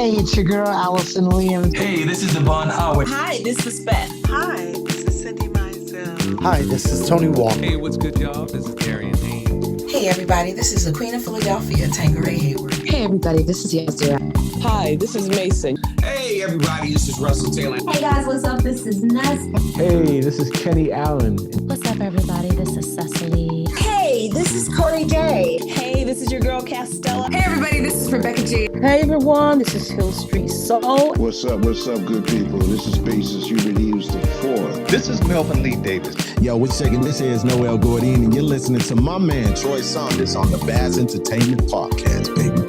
Hey, it's your girl, Allison Williams. Hey, this is Adina Howard. Hi, this is Beth. Hi, this is Cindy Mizell. Hi, this is Tony Walker. Hey, what's good, y'all? This is Darian Dean. Hey, everybody, this is the Queen of Philadelphia, Tangeray Hayward. Hey, everybody, this is Yasir. Hi, this is Mason. Hey, everybody, this is Russell Taylor. Hey, guys, what's up? This is Ness. Hey, this is Kenny Allen. What's up, everybody? This is Cecily. Hey, this is Cody J. Hey, this is your girl, Castella. Hey, everybody, this is Rebecca G. Hey, everyone, this is Hill Street Soul. What's up, good people? This is Bassist Whitney Houston 4. This is Melvin Lee Davis. Yo, what's shaking? This is Noel Gordon, and you're listening to my man, Troy Saunders, on the Bass Entertainment Podcast, baby.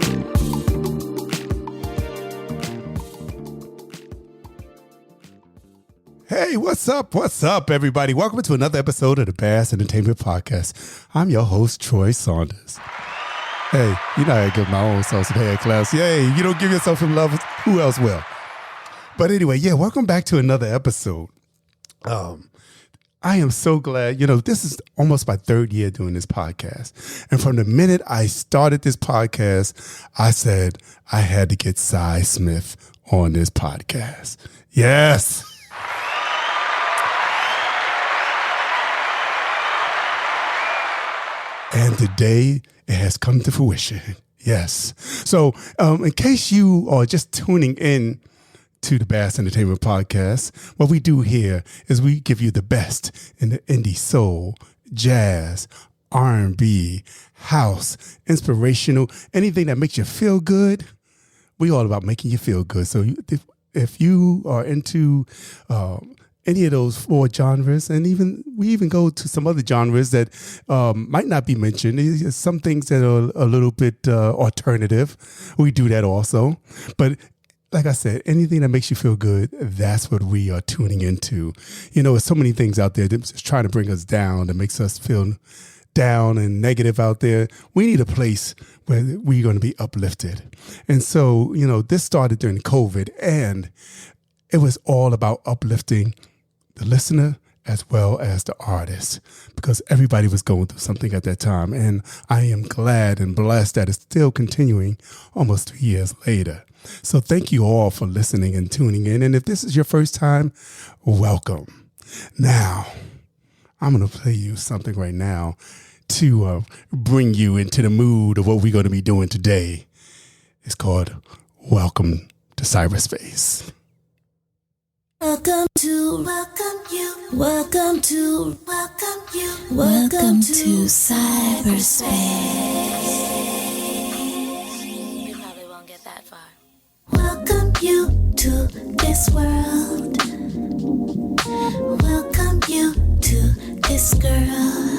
Hey, what's up? What's up, everybody? Welcome to another episode of the Bass Entertainment Podcast. I'm your host, Troy Saunders. Hey, you know I give my own self some head claps. Yay, you don't give yourself some love, who else will? But anyway, yeah, welcome back to another episode. I am so glad, this is almost my third year doing this podcast. And from the minute I started this podcast, I said I had to get Cy Smith on this podcast. Yes. And today it has come to fruition. Yes. So in case you are just tuning in to the Bass Entertainment Podcast, what we do here is we give you the best in the indie soul, jazz, R&B, house, inspirational, anything that makes you feel good. We all about making you feel good. So if you are into any of those four genres, and we even go to some other genres that might not be mentioned. There's some things that are a little bit alternative. We do that also. But like I said, anything that makes you feel good, that's what we are tuning into. There's so many things out there that's trying to bring us down, that makes us feel down and negative out there. We need a place where we're going to be uplifted. And so, this started during COVID, and it was all about uplifting the listener as well as the artist, because everybody was going through something at that time. And I am glad and blessed that it's still continuing almost 3 years later. So thank you all for listening and tuning in. And if this is your first time, welcome. Now, I'm going to play you something right now to bring you into the mood of what we're going to be doing today. It's called Welcome to Cyberspace. Welcome to cyberspace. You probably won't get that far. Welcome you to this world. Welcome you to this girl.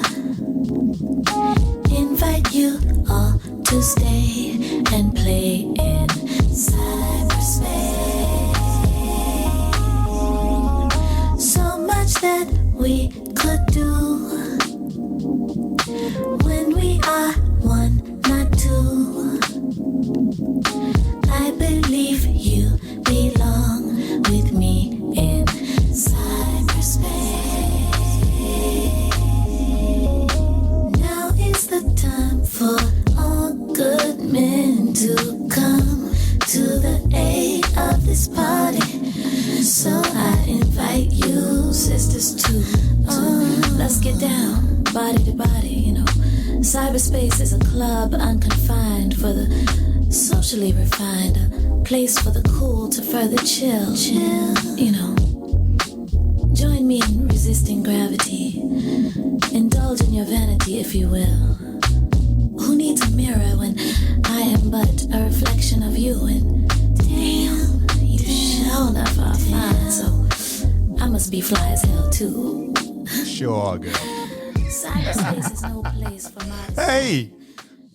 Invite you all to stay and play in cyberspace. So much that we could do when we are one, not two. I believe you belong with me in cyberspace. Now is the time for all good men to come to the aid of this party. So I invite you, sisters, let's get down, body to body, Cyberspace is a club unconfined for the socially refined, a place for the cool to further chill, Join me in resisting gravity, indulge in your vanity, if you will. Who needs a mirror when I am but a reflection of you? And damn, you sure enough are fine, so I must be fly as hell too. Sure, girl. Cyberspace is no place for my... Hey,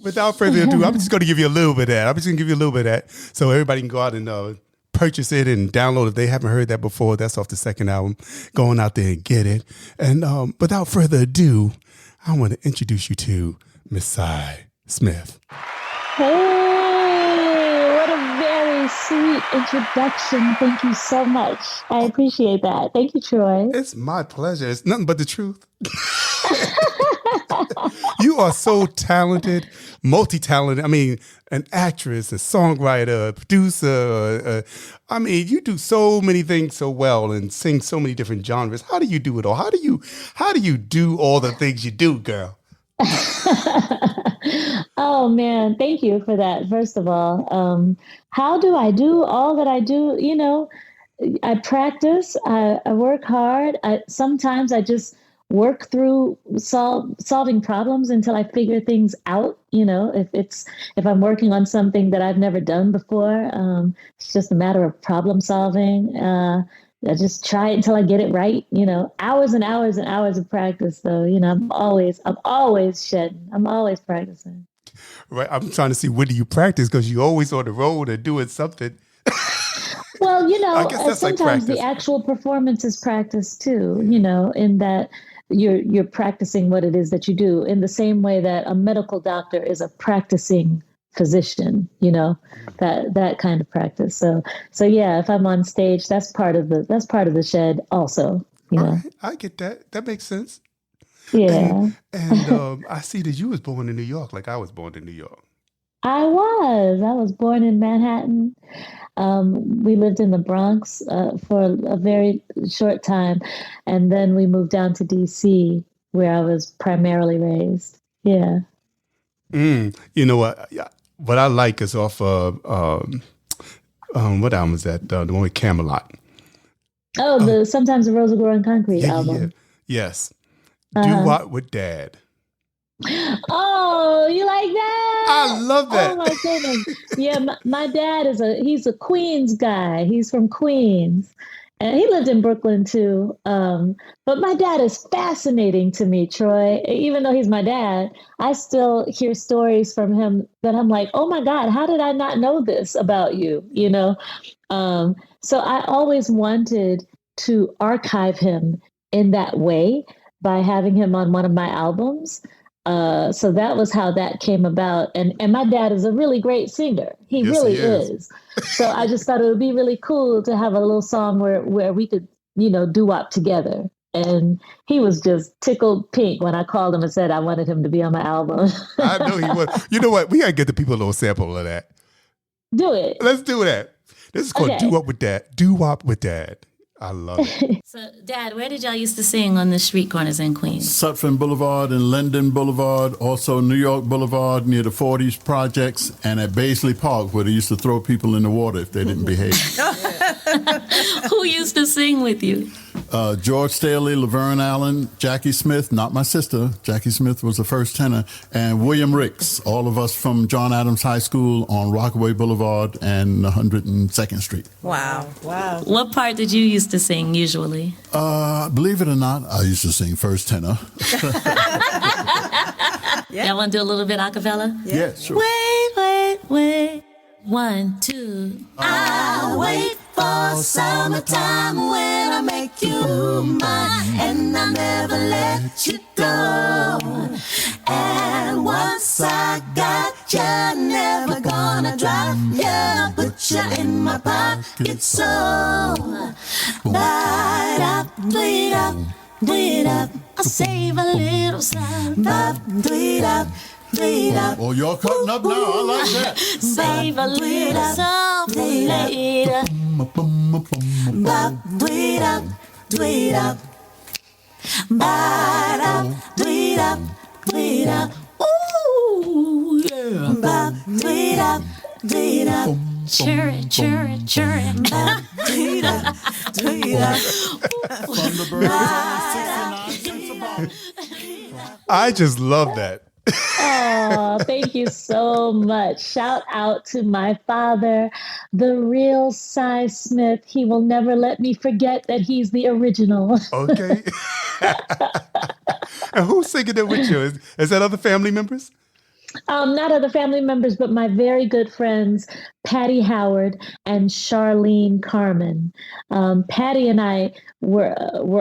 without further ado, I'm just going to give you a little bit of that. So everybody can go out and purchase it and download it. If they haven't heard that before, that's off the second album. Go on out there and get it. And without further ado, I want to introduce you to Miss Cy Smith. Hey, what a very sweet introduction. Thank you so much. I appreciate that. Thank you, Troy. It's my pleasure. It's nothing but the truth. You are so talented, multi-talented. I mean, an actress, a songwriter, a producer. I mean, you do so many things so well and sing so many different genres. How do you do it all? How do you do all the things you do, girl? Oh man, thank you for that. First of all, how do I do all that I do? You know, I practice. I work hard. Sometimes I just work through solving problems until I figure things out. You know, if I'm working on something that I've never done before, it's just a matter of problem solving. I just try it until I get it right. You know, hours and hours and hours of practice. So, you know, I'm always shedding. I'm always practicing. Right. I'm trying to see, when do you practice? Because you're always on the road and doing something. Well, you know, I guess that's sometimes like the actual performance is practice too, you know, in that you're practicing what it is that you do, in the same way that a medical doctor is a practicing physician, you know, that kind of practice. So yeah, if I'm on stage, that's part of the shed also, you know. Right. I get that. That makes sense. Yeah. And I see that you was born in New York, like I was born in New York. I was born in Manhattan. We lived in the Bronx for a very short time. And then we moved down to DC, where I was primarily raised. Yeah. You know what I like is off of, what album is that? The one with Camelot. Oh, Sometimes the Roses Grow in Concrete album. Yeah. Yes. Do What with Dad. Oh, you like that? I love that. Oh my goodness. Yeah, my dad he's a Queens guy. He's from Queens. And he lived in Brooklyn too. But my dad is fascinating to me, Troy. Even though he's my dad, I still hear stories from him that I'm like, oh my God, how did I not know this about you? You know? So I always wanted to archive him in that way by having him on one of my albums. So that was how that came about. And my dad is a really great singer. He really is. So I just thought it would be really cool to have a little song where we could, you know, doo-wop together. And he was just tickled pink when I called him and said I wanted him to be on my album. I know he was. You know what? We got to get the people a little sample of that. Do it. Let's do that. This is called Doo-Wop with Dad. Doo-Wop with Dad. I love it. So, Dad, where did y'all used to sing on the street corners in Queens? Sutphin Boulevard and Linden Boulevard, also New York Boulevard near the 40s projects, and at Baisley Park, where they used to throw people in the water if they didn't behave. Who used to sing with you? George Staley, Laverne Allen, Jackie Smith, not my sister. Jackie Smith was the first tenor, and William Ricks, all of us from John Adams High School on Rockaway Boulevard and 102nd Street. Wow. What part did you used to sing usually? Believe it or not, I used to sing first tenor. Y'all want to do a little bit a cappella? Yeah, sure. Wait. 1, 2. I wait for summertime when I make you mine, and I never let you go. And once I got you, never gonna drop you, put you in my pocket, so light up, bleed up, bleed up. I'll save a little some, bleed up. Bleed up. Oh, you're cutting up now. I like that. Save a little something later. Bleed up, bleed up. Bite up, bleed up, bleed up. Ooh, yeah. Bleed up, bleed up. Churry. Bleed up, bleed up. I just love that. Oh, thank you so much. Shout out to my father, the real Cy Smith. He will never let me forget that he's the original. Okay. And who's singing it with you? Is that other family members? Not other family members, but my very good friends, Patty Howard and Charlene Carmen. Patty and I were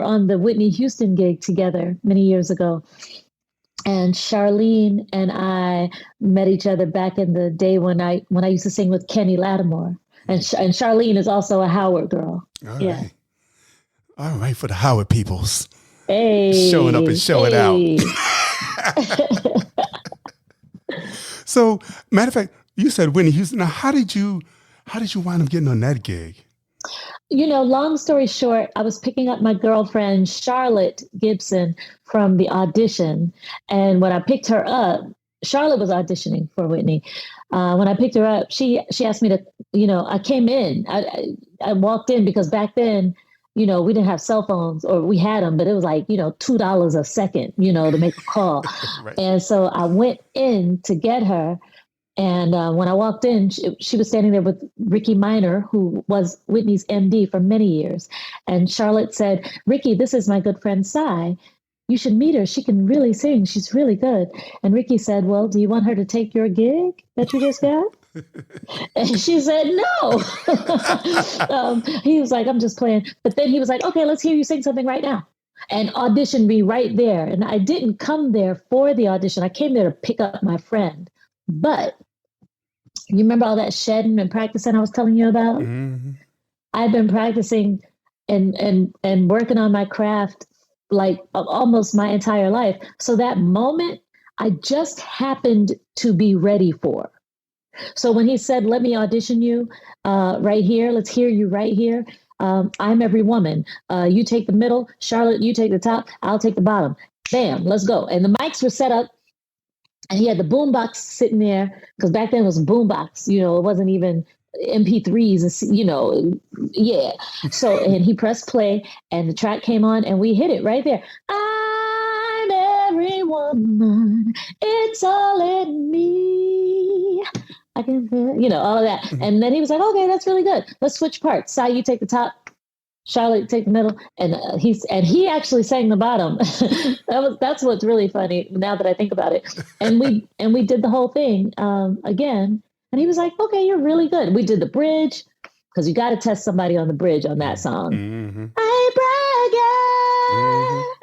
on the Whitney Houston gig together many years ago. And Charlene and I met each other back in the day when I used to sing with Kenny Lattimore. And Charlene is also a Howard girl. All right. For the Howard peoples. Hey, showing up and showing out. So, matter of fact, you said Whitney Houston. Now, how did you wind up getting on that gig? Long story short, I was picking up my girlfriend, Charlotte Gibson, from the audition. And when I picked her up, Charlotte was auditioning for Whitney. When I picked her up, she asked me to, I came in. I walked in because back then, we didn't have cell phones, or we had them, but it was like, $2 a second, to make a call. Right. And so I went in to get her. And when I walked in, she was standing there with Ricky Minor, who was Whitney's MD for many years. And Charlotte said, "Ricky, this is my good friend, Cy. You should meet her. She can really sing. She's really good." And Ricky said, "Well, do you want her to take your gig that you just got?" And she said, "No." He was like, "I'm just playing." But then he was like, "Okay, let's hear you sing something right now." And audition me right there. And I didn't come there for the audition. I came there to pick up my friend. But you remember all that shedding and practicing I was telling you about? Mm-hmm. I've been practicing and working on my craft like almost my entire life. So that moment, I just happened to be ready for. So when he said, "Let me audition you right here, let's hear you right here. I'm every woman. You take the middle. Charlotte, you take the top. I'll take the bottom. Bam, let's go." And the mics were set up. And he had the boombox sitting there, because back then it was a boombox, it wasn't even MP3s, yeah. So, and he pressed play and the track came on and we hit it right there. I'm every woman, it's all in me. I can feel, all of that. And then he was like, "Okay, that's really good. Let's switch parts. Cy, you take the top. Charlotte, take the middle." And he actually sang the bottom. That's what's really funny now that I think about it. And we did the whole thing again. And he was like, "Okay, you're really good." We did the bridge, because you got to test somebody on the bridge on that song. Mm-hmm. Hey,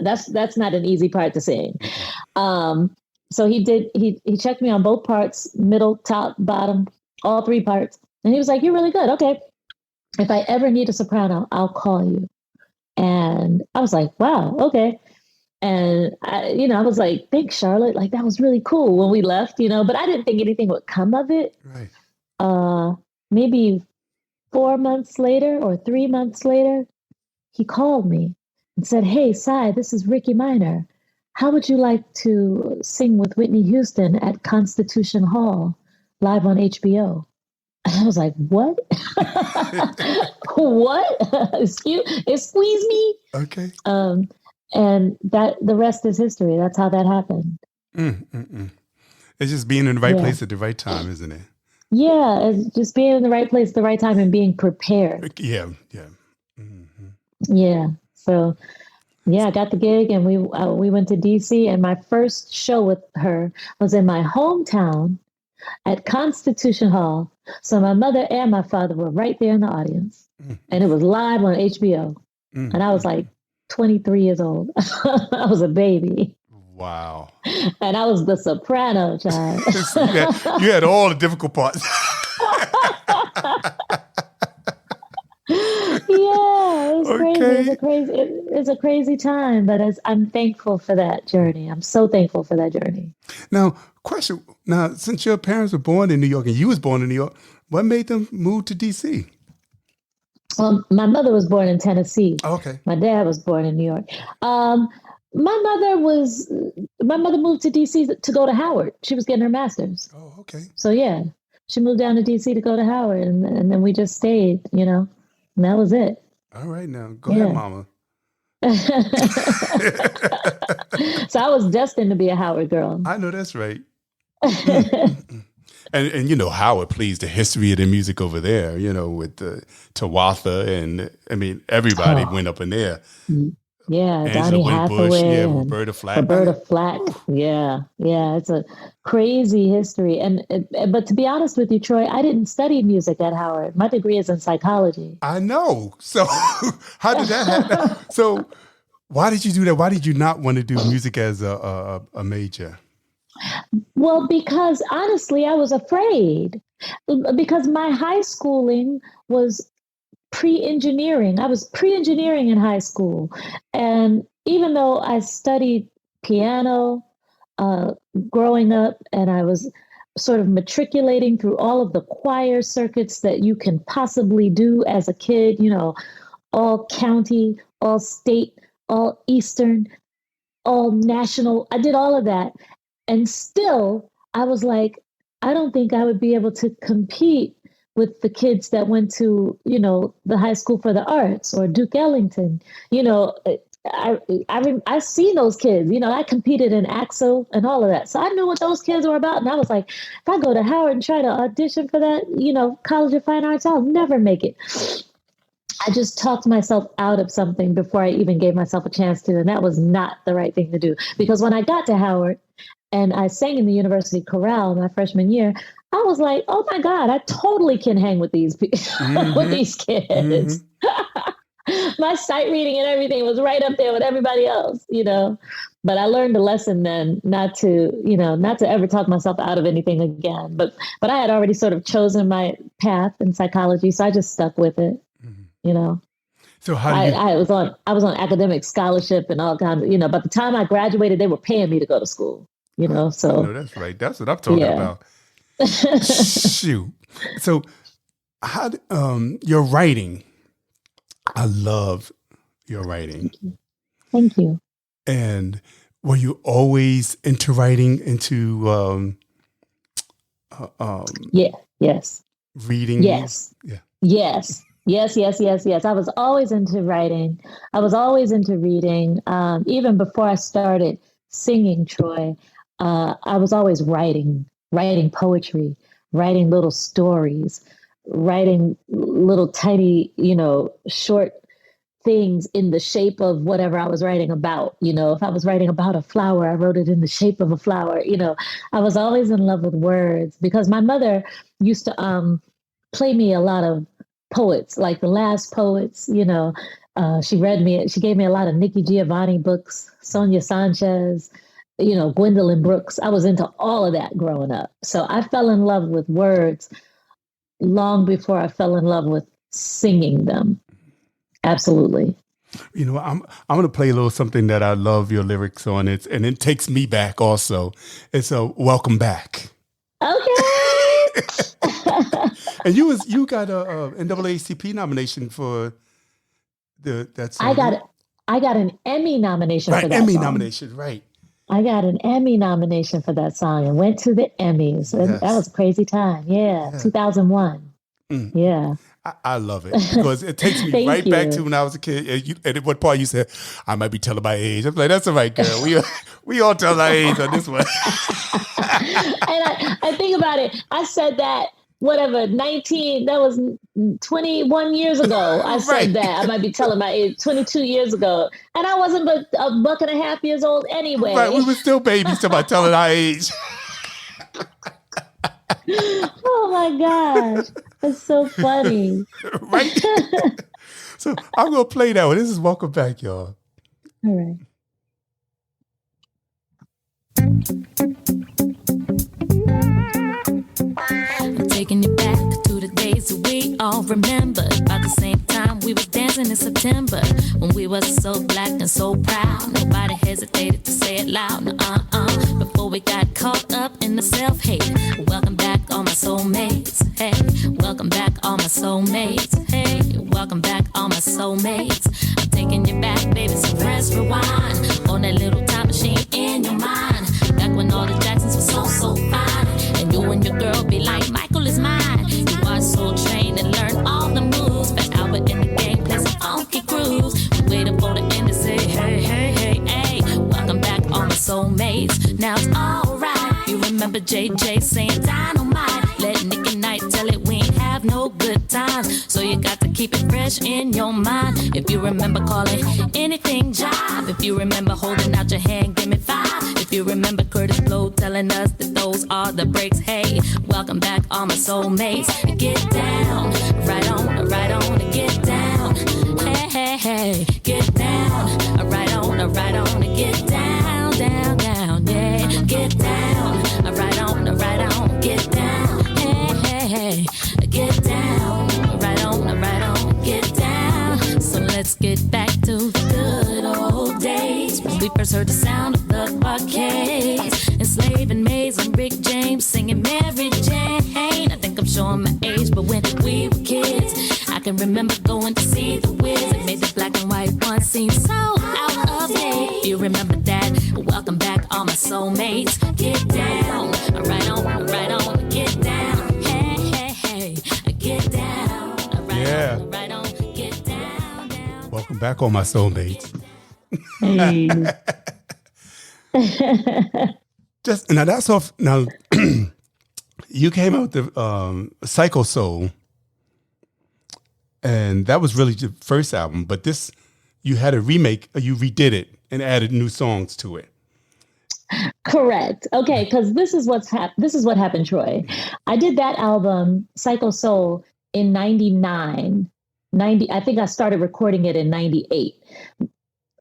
bragging. That's not an easy part to sing. So he checked me on both parts, middle, top, bottom, all three parts. And he was like, "You're really good. Okay. If I ever need a soprano, I'll call you." And I was like, "Wow, okay." And I was like, "Thanks, Charlotte. Like, that was really cool," when we left, but I didn't think anything would come of it. Right. Maybe 4 months later or 3 months later, he called me and said, "Hey, Cy, this is Ricky Minor. How would you like to sing with Whitney Houston at Constitution Hall live on HBO?" And I was like, "What?" What? Excuse me? Okay. And that the rest is history. That's how that happened. It's just being in the right place at the right time, isn't it? Yeah, it's just being in the right place at the right time and being prepared. Yeah. Mm-hmm. Yeah. So, I got the gig and we went to DC, and my first show with her was in my hometown at Constitution Hall. So my mother and my father were right there in the audience, and it was live on HBO. And I was like 23 years old. I was a baby. Wow. And I was the soprano child. You had all the difficult parts. Yeah, it's crazy. It's a crazy time, but I'm thankful for that journey. I'm so thankful for that journey. Now, question. Now, since your parents were born in New York and you was born in New York, what made them move to DC? Well, my mother was born in Tennessee. Okay. My dad was born in New York. My mother moved to DC to go to Howard. She was getting her master's. Oh, okay. So she moved down to DC to go to Howard, and then we just stayed, and that was it. All right, now go ahead, Mama. So I was destined to be a Howard girl. I know that's right. And Howard plays the history of the music over there, with the Tawatha, and I mean everybody went up in there. Yeah, Donny Hathaway, Roberta Flack. Yeah, it's a crazy history. But to be honest with you, Troy, I didn't study music at Howard. My degree is in psychology. I know. So how did that happen? So why did you do that? Why did you not want to do music as a major? Well, because honestly, I was afraid. Because my high schooling was pre-engineering. I was pre-engineering in high school. And even though I studied piano growing up, and I was sort of matriculating through all of the choir circuits that you can possibly do as a kid, you know, all county, all state, all Eastern, all national. I did all of that. And still, I was like, I don't think I would be able to compete with the kids that went to, you know, the High School for the Arts or Duke Ellington. You know, I've seen those kids, you know, I competed in AXO and all of that. So I knew what those kids were about. And I was like, if I go to Howard and try to audition for that, you know, College of Fine Arts, I'll never make it. I just talked myself out of something before I even gave myself a chance to. And that was not the right thing to do. Because when I got to Howard and I sang in the university chorale my freshman year, I was like, oh my God, I totally can hang with these people, with these kids. My sight reading and everything was right up there with everybody else, you know. But I learned a lesson then not to ever talk myself out of anything again. But I had already sort of chosen my path in psychology, so I just stuck with it, you know. So I was on academic scholarship and all kinds of, you know. By the time I graduated, they were paying me to go to school, you know. So no, that's right. That's what I'm talking about. Shoot. So how your writing? I love your writing. Thank you. And were you always into writing, Yes. Reading? Yes. Yeah. Yes. I was always into writing. I was always into reading. Even before I started singing, Troy, I was always writing poetry, writing little stories, writing little tiny, you know, short things in the shape of whatever I was writing about. You know, if I was writing about a flower, I wrote it in the shape of a flower. You know, I was always in love with words because my mother used to play me a lot of poets, like the last poets, you know. She gave me a lot of Nikki Giovanni books, Sonia Sanchez, you know, Gwendolyn Brooks. I was into all of that growing up. So I fell in love with words long before I fell in love with singing them. Absolutely. You know, I'm going to play a little something that I love your lyrics on. And it takes me back also. It's a Welcome Back. Okay. And you got a NAACP nomination for that song. I got an Emmy nomination for that Emmy song. nomination, right. I got an Emmy nomination for that song and went to the Emmys. Yes. That was a crazy time. Yeah. 2001. Yeah. I love it because it takes me right back to when I was a kid. And at what part you said, I might be telling my age. I'm like, that's all right, girl. We all tell our age on this one. And I think about it. I said that, whatever, that was 21 years ago. I said that. I might be telling my age 22 years ago. And I wasn't but a buck and a half years old anyway. Right, we were still babies to my telling our age. Oh my gosh. That's so funny. Right? So I'm going to play that one. This is Welcome Back, y'all. All right. I'm taking you back to the days we all remember. About the same time we was dancing in September, when we was so black and so proud. Nobody hesitated to say it loud. Before we got caught up in the self-hate. Welcome back, all my soulmates. Hey, welcome back, all my soulmates. Hey, welcome back, all my soulmates. I'm taking you back, baby, so press rewind on that little time machine in your mind. Back when all the Jacksons were so fine, and you and your girl be like, Michael is mine. You are so trained and learn all the moves. But Albert in the game plays a funky grooves. We waiting for the end to say, hey, hey, hey, hey. Welcome back, all my soulmates. Now it's alright. You remember JJ saying dynamite. Let Nick and Knight tell it we ain't have no good times. So you got to keep it fresh in your mind. If you remember calling anything job. If you remember holding out your hand, give me 5. If you remember Curtis Blow telling us that those are the breaks. Hey, welcome back, all my soulmates. Get down, right on, and get down. Hey, hey, hey, get down, right on, and get down, down, down, yeah. Get down, right on, get down. Hey, hey, hey, get down, right on, get down. So let's get back to the good old days. first heard the sound of the arcades, enslaving Mays and Rick James singing Mary Jane. I think I'm showing my age, but when we were kids, I can remember going to see the Wiz. It made the black and white one seem so out of date. You remember that? Welcome back, all my soulmates. Get down, right on, get down. Hey, get down, right on, get down. Welcome back, all my soulmates. Hey. Just now, that's off. Now, you came out with the Psycho Soul, and that was really the first album. But this, you had a remake. You redid it and added new songs to it. Correct. Okay, because this is what happened, Troy. I did that album, Psycho Soul, in 99. I think I started recording it in 98.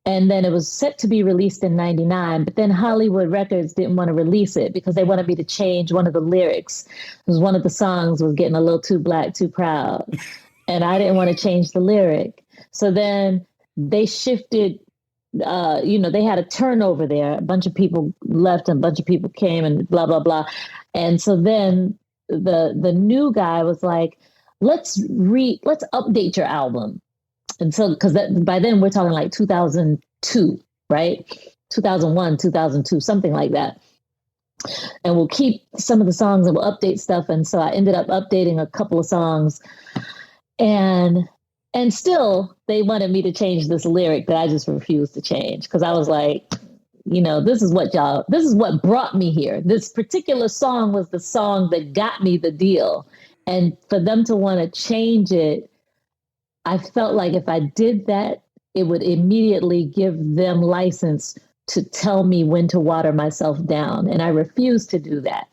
And then it was set to be released in 99, but then Hollywood Records didn't want to release it because they wanted me to change one of the lyrics. Because one of the songs was getting a little too black, too proud. And I didn't want to change the lyric. So then they shifted, they had a turnover there. A bunch of people left and a bunch of people came and blah, blah, blah. And so then the new guy was like, let's update your album. And so, because by then we're talking like 2002, right? 2001, 2002, something like that. And we'll keep some of the songs and we'll update stuff. And so I ended up updating a couple of songs. And still, they wanted me to change this lyric that I just refused to change. Because I was like, this is what brought me here. This particular song was the song that got me the deal. And for them to want to change it, I felt like if I did that, it would immediately give them license to tell me when to water myself down. And I refused to do that.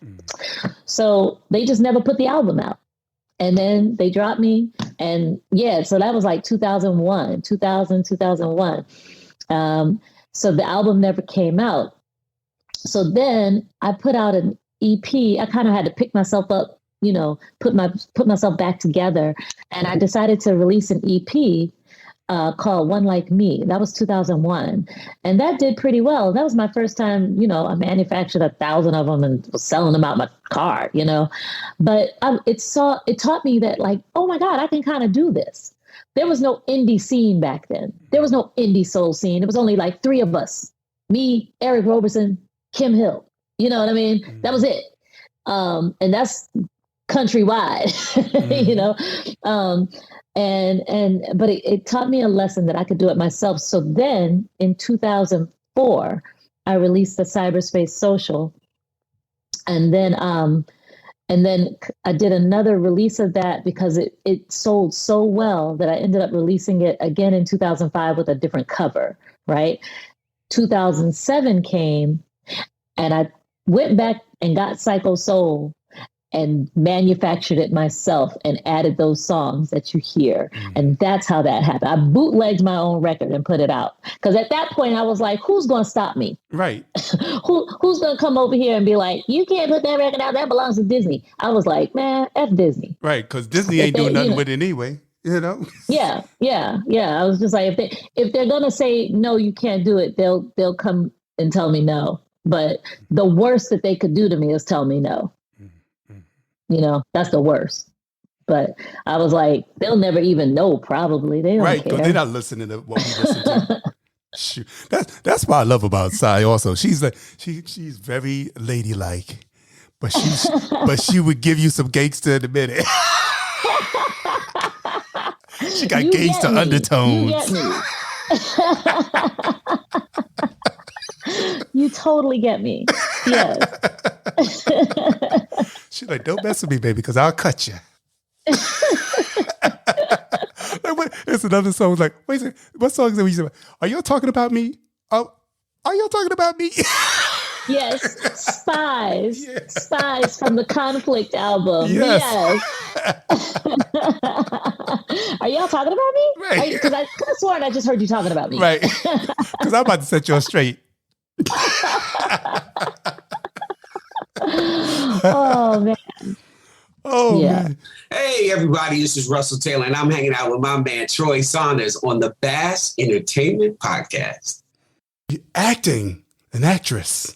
So they just never put the album out. And then they dropped me. And so that was like 2001. So the album never came out. So then I put out an EP. I kind of had to pick myself up, put myself back together. And I decided to release an EP called One Like Me. That was 2001. And that did pretty well. That was my first time, I manufactured 1,000 of them and was selling them out my car, But it taught me that like, oh my God, I can kind of do this. There was no indie scene back then. There was no indie soul scene. It was only like 3 of us, me, Eric Roberson, Kim Hill. You know what I mean? That was it. And that's countrywide, but it taught me a lesson that I could do it myself. So then in 2004, I released the Cyberspace Social. And then I did another release of that because it sold so well that I ended up releasing it again in 2005 with a different cover, right? 2007 came and I went back and got Psycho Soul and manufactured it myself and added those songs that you hear. And that's how that happened. I bootlegged my own record and put it out. Because at that point, I was like, who's going to stop me? Right. Who's going to come over here and be like, you can't put that record out. That belongs to Disney. I was like, man, F Disney. Right, because Disney ain't doing nothing with it anyway, Yeah. I was just like, if they're going to say, no, you can't do it, they'll come and tell me no. But the worst that they could do to me is tell me no. That's the worst. But I was like, they'll never even know, probably. They don't care. Right, because they're not listening to what we listen to. Shoot. That's what I love about Sai also. She's she's very ladylike, but she would give you some gangster in a minute. She got gangster undertones. You get me. You totally get me. Yes. She's like, don't mess with me, baby, because I'll cut you. It's another song. Like, wait a second, what song is it? Say, are y'all talking about me? Oh, are y'all talking about me? Yes, Spies. Yeah. Spies from the Conflict album. Yes. Are y'all talking about me? Right. Because I could have sworn I just heard you talking about me. Right. Because I'm about to set you straight. Oh, man. Oh, yeah. Man. Hey, everybody, this is Russell Taylor, and I'm hanging out with my man, Troy Saunders, on the Bass Entertainment Podcast. acting, an actress.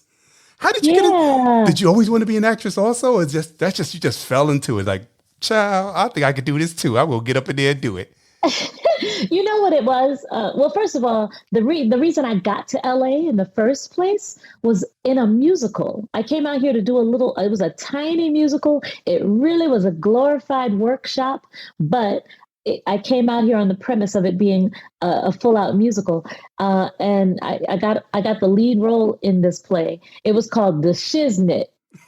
How did you get it? Did you always want to be an actress also? Or you just fell into it? Like, child, I think I could do this too. I will get up in there and do it. You know what it was? Well, first of all, the reason I got to LA in the first place was in a musical. I came out here to do it was a tiny musical. It really was a glorified workshop, but I came out here on the premise of it being a full-out musical, and I got the lead role in this play. It was called The Shiznit.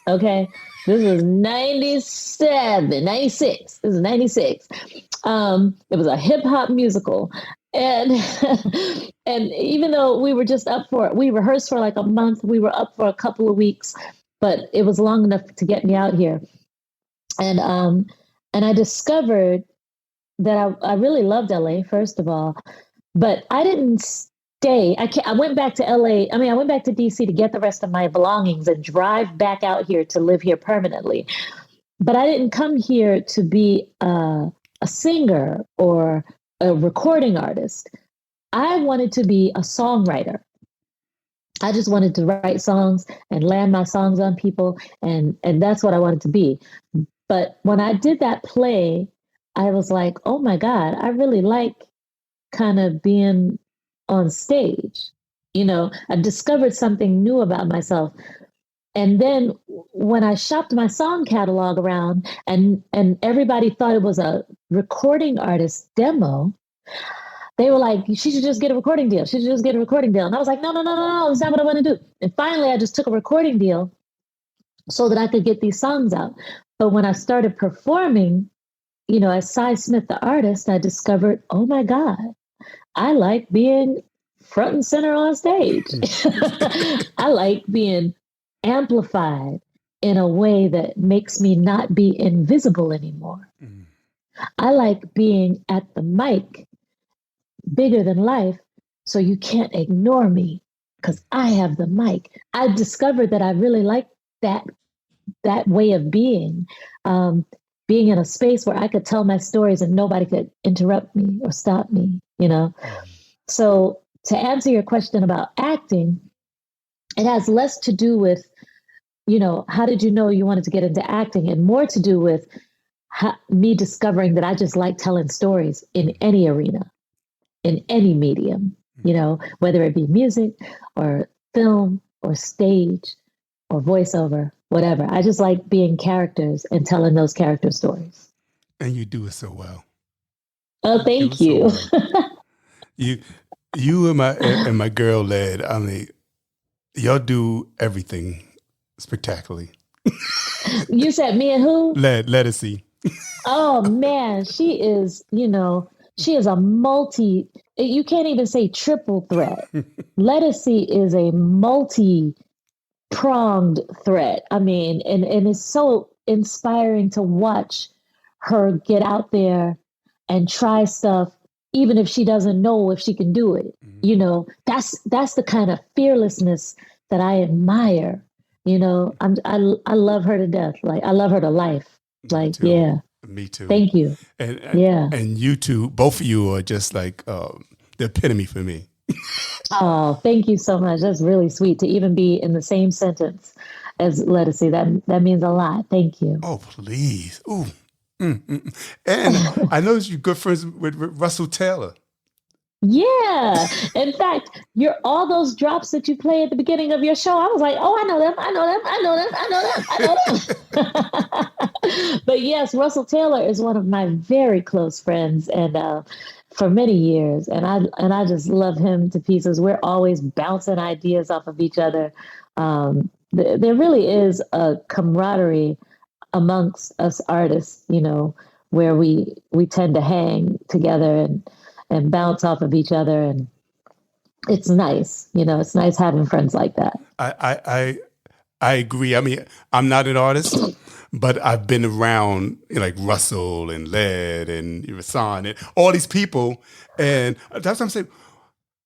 Okay, this was 96. This is 96. It was a hip hop musical, and and even though we were just we rehearsed for like a month. We were up for a couple of weeks, but it was long enough to get me out here, and I discovered that I really loved LA, first of all, but I didn't stay. I went back to LA. I went back to DC to get the rest of my belongings and drive back out here to live here permanently. But I didn't come here to be a singer or a recording artist. I wanted to be a songwriter. I just wanted to write songs and land my songs on people. And that's what I wanted to be. But when I did that play, I was like, oh my God, I really like kind of being on stage. I discovered something new about myself. And then when I shopped my song catalog around and everybody thought it was a recording artist demo, they were like, she should just get a recording deal. She should just get a recording deal. And I was like, no, that's not what I want to do. And finally, I just took a recording deal so that I could get these songs out. But when I started performing, as Cy Smith, the artist, I discovered, oh my God, I like being front and center on stage. I like being amplified in a way that makes me not be invisible anymore. Mm. I like being at the mic, bigger than life, so you can't ignore me because I have the mic. I discovered that I really like that way of being in a space where I could tell my stories and nobody could interrupt me or stop me, So to answer your question about acting, it has less to do with, how did you know you wanted to get into acting, and more to do with me discovering that I just like telling stories in any arena, in any medium, whether it be music or film or stage or voiceover, whatever. I just like being characters and telling those character stories. And you do it so well. Oh, thank you. So well. You and my girl Led, y'all do everything spectacularly. You said me and who? Lettucey. Oh man, she is a multi, you can't even say triple threat. Lettucey is a multi-pronged threat. And it's so inspiring to watch her get out there and try stuff, even if she doesn't know if she can do it. Mm-hmm. That's the kind of fearlessness that I admire. I love her to death. Like, I love her to life. Like, yeah. Me too. Thank you. And you two, both of you are just like the epitome for me. Oh, thank you so much. That's really sweet to even be in the same sentence as Lettucey. That means a lot. Thank you. Oh, please. Ooh. And I know you're good friends with Russell Taylor. Yeah. In fact, all those drops that you play at the beginning of your show, I was like, oh, I know them. But yes, Russell Taylor is one of my very close friends, and for many years, and I just love him to pieces. We're always bouncing ideas off of each other. There really is a camaraderie amongst us artists, where we tend to hang together and bounce off of each other, and it's nice. It's nice having friends like that. I agree. I'm not an artist, but I've been around like Russell and Led and Rasan and all these people, and that's what I'm saying.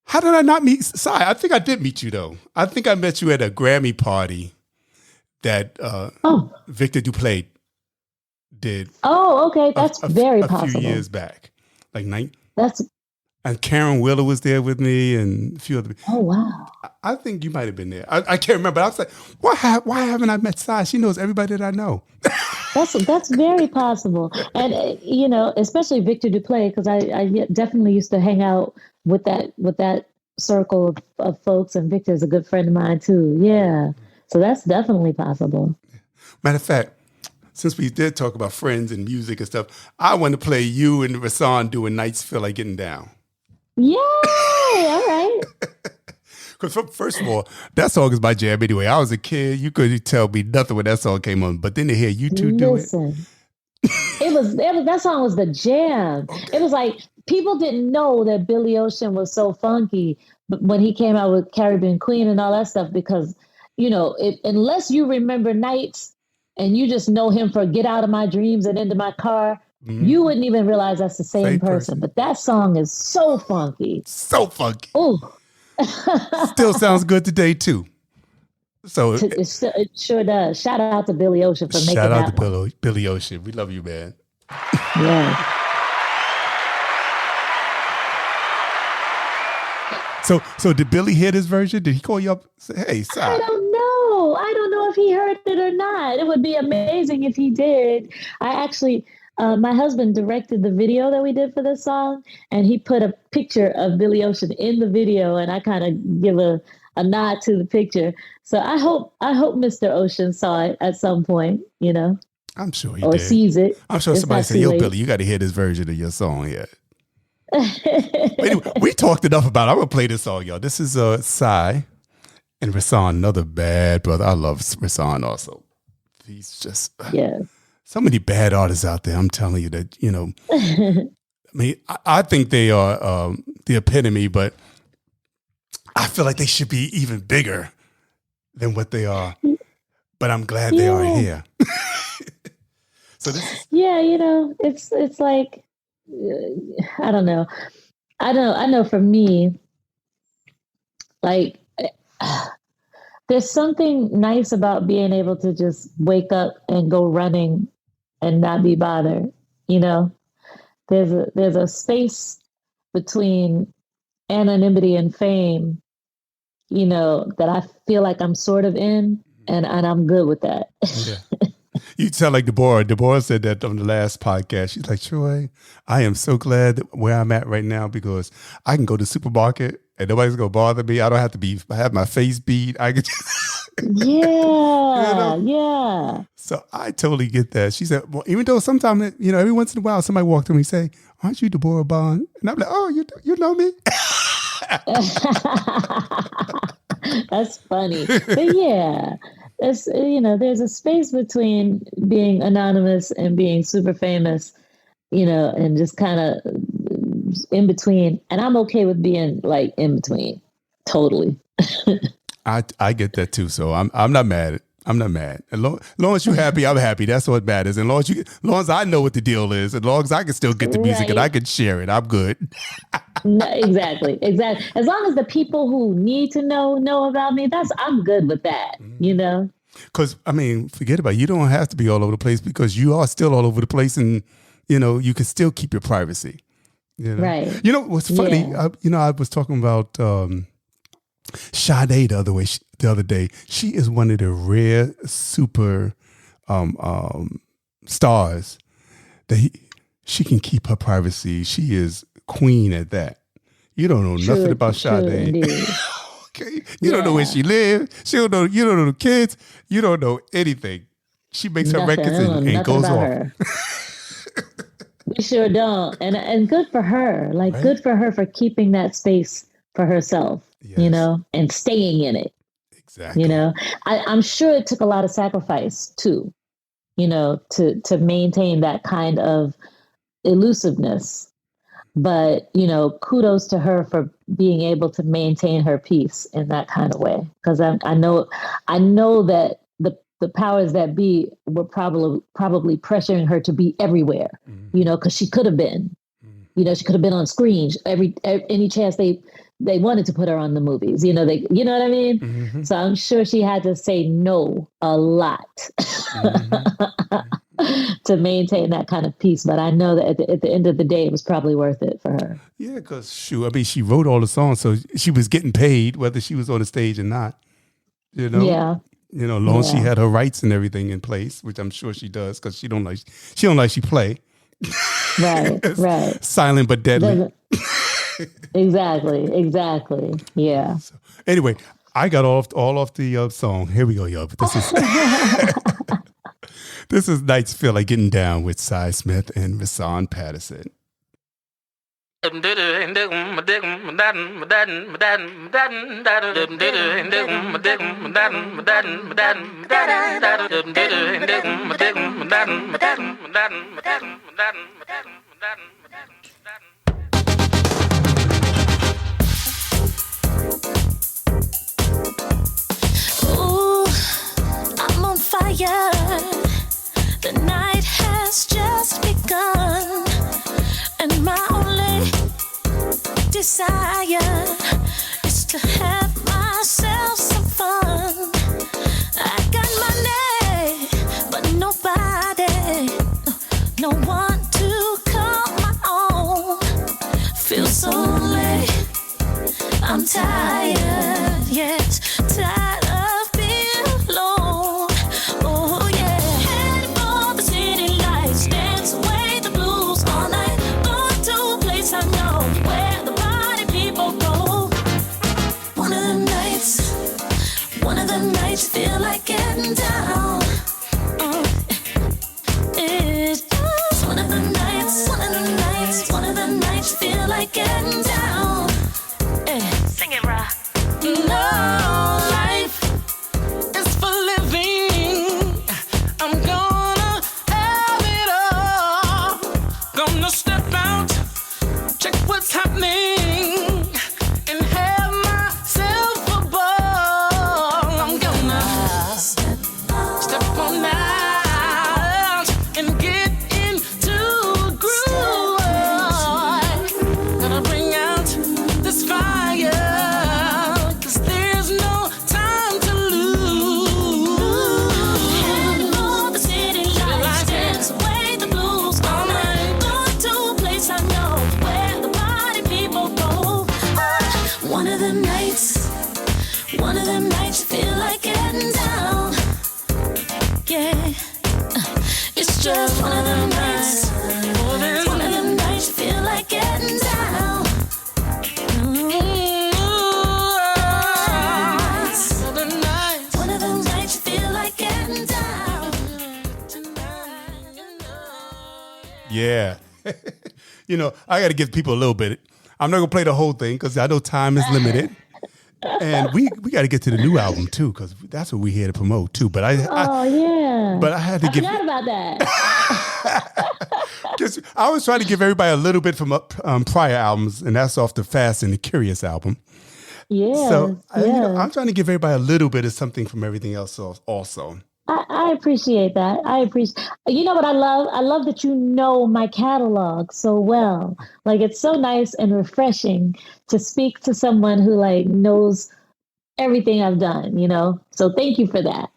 How did I not meet Cy? I think I did meet you though. I think I met you at a Grammy party that Victor Duplaix did. Oh, okay, that's very possible. A few years back, like And Karen Wheeler was there with me and a few other people. Oh, wow. I think you might have been there. I can't remember. I was like, why haven't I met Sai? She knows everybody that I know. That's very possible. And, especially Victor Duplay, because I definitely used to hang out with that circle of folks. And Victor's a good friend of mine, too. Yeah. So that's definitely possible. Matter of fact, since we did talk about friends and music and stuff, I want to play you and Rasan doing Nights Feel Like Getting Down. Yay! All right. Because first of all, that song is my jam anyway. I was a kid. You couldn't tell me nothing when that song came on. But then to hear you two do it. It was that song was the jam. Okay. It was like people didn't know that Billy Ocean was so funky when he came out with Caribbean Queen and all that stuff because, unless you remember Nights and you just know him for Get Out of My Dreams and Into My Car, you wouldn't even realize that's the same person. But that song is so funky. So funky. Ooh. Still sounds good today, too. So it sure does. Shout out to Billy Ocean for making that. Shout out to Billy Ocean. We love you, man. Yeah. So did Billy hear this version? Did he call you up and say, hey, Sai? I don't know if he heard it or not. It would be amazing if he did. I actually, my husband directed the video that we did for this song, and he put a picture of Billy Ocean in the video, and I kind of give a nod to the picture. So I hope Mr. Ocean saw it at some point, I'm sure he or did. Sees it. I'm sure somebody said, yo, Billy, you got to hear this version of your song here. Anyway, we talked enough about it. I'm going to play this song, y'all. This is Sai and Rasan, another bad brother. I love Rasan also. He's just... So many bad artists out there. I'm telling you that, I mean, I think they are the epitome, but I feel like they should be even bigger than what they are. But I'm glad they are here. So this is... it's like, I don't know. I know for me, like, there's something nice about being able to just wake up and go running and not be bothered. There's a space between anonymity and fame, that I feel like I'm sort of in, and I'm good with that. Yeah. You sound like Deborah. Deborah said that on the last podcast. She's like, Troy, I am so glad where I'm at right now because I can go to the supermarket and nobody's going to bother me. I don't have to have my face beat. I can Yeah. So I totally get that. She said, well, even though sometimes, every once in a while somebody walked to me and say, aren't you Deborah Bond? And I'm like, oh, you know me? That's funny. But yeah, there's a space between being anonymous and being super famous, and just kind of in between. And I'm okay with being like in between. Totally. I get that too. So I'm not mad. I'm not mad. As long as you're happy, I'm happy. That's what matters. And as long as I know what the deal is, as long as I can still get the music and I can share it, I'm good. No, exactly. As long as the people who need to know about me, I'm good with that. Because forget about it. You don't have to be all over the place because you are still all over the place, and you can still keep your privacy. Right. What's funny? Yeah. I was talking about Sade the other day. She is one of the rare super stars that she can keep her privacy. She is queen at that. You don't know nothing about Sade. Okay, you don't know where she lives. You don't know the kids. You don't know anything. She makes her records and goes off. We sure don't, and good for her. Like right? Good for her for keeping that space for herself. Yes. And staying in it. Exactly. I'm sure it took a lot of sacrifice too, to maintain that kind of elusiveness. But, kudos to her for being able to maintain her peace in that kind of way. Because I know that the powers that be were probably pressuring her to be everywhere, because she could have been, she could have been on screen any chance they wanted to put her on the movies, you know what I mean? Mm-hmm. So I'm sure she had to say no a lot. Mm-hmm. to maintain that kind of peace. But I know that at the end of the day, it was probably worth it for her. Yeah, because she wrote all the songs, so she was getting paid whether she was on the stage or not. You know, long as she had her rights and everything in place, which I'm sure she does, because she don't like she play. Right. Silent but deadly. Exactly. Yeah. So, anyway, I got all off the song. Here we go, y'all. This is Nights Feel Like Getting Down with Cy Smith and Rasan Patterson. Ooh, I'm on fire. The night has just begun, and my only desire is to have myself some fun. I got money, but nobody, no one to call my own. Feel so late, I'm tired, yes, tired of being alone. Oh yeah, headed for the city lights, dance away the blues all night. Going to a place I know where the party people go. One of them nights feel like getting down. It is one of them nights feel like getting down. Sing it, Ra. No, life is for living. I'm gonna have it all. Gonna step out, check what's happening, and have myself a ball. I'm gonna step on out and get into a groove. Gonna bring out this fire, 'cause there's no time to lose. Heading for the city lights, dance away the blues all night. Going to a place I know where the party people go. One of them nights feel like getting down. Yeah, it's just one of them nights. One of them nights feel like getting down. One of them nights feel like getting down. Yeah. I got to give people a little bit. I'm not going to play the whole thing because I know time is limited. And we got to get to the new album, too, because that's what we're here to promote, too. But yeah. But I had to give. I forgot about that. I was trying to give everybody a little bit from prior albums, and that's off the Fast and the Curious album. Yeah. So I'm trying to give everybody a little bit of something from everything else also. I appreciate that. You know what I love? I love that you know my catalog so well. Like, it's so nice and refreshing to speak to someone who knows everything I've done, So thank you for that.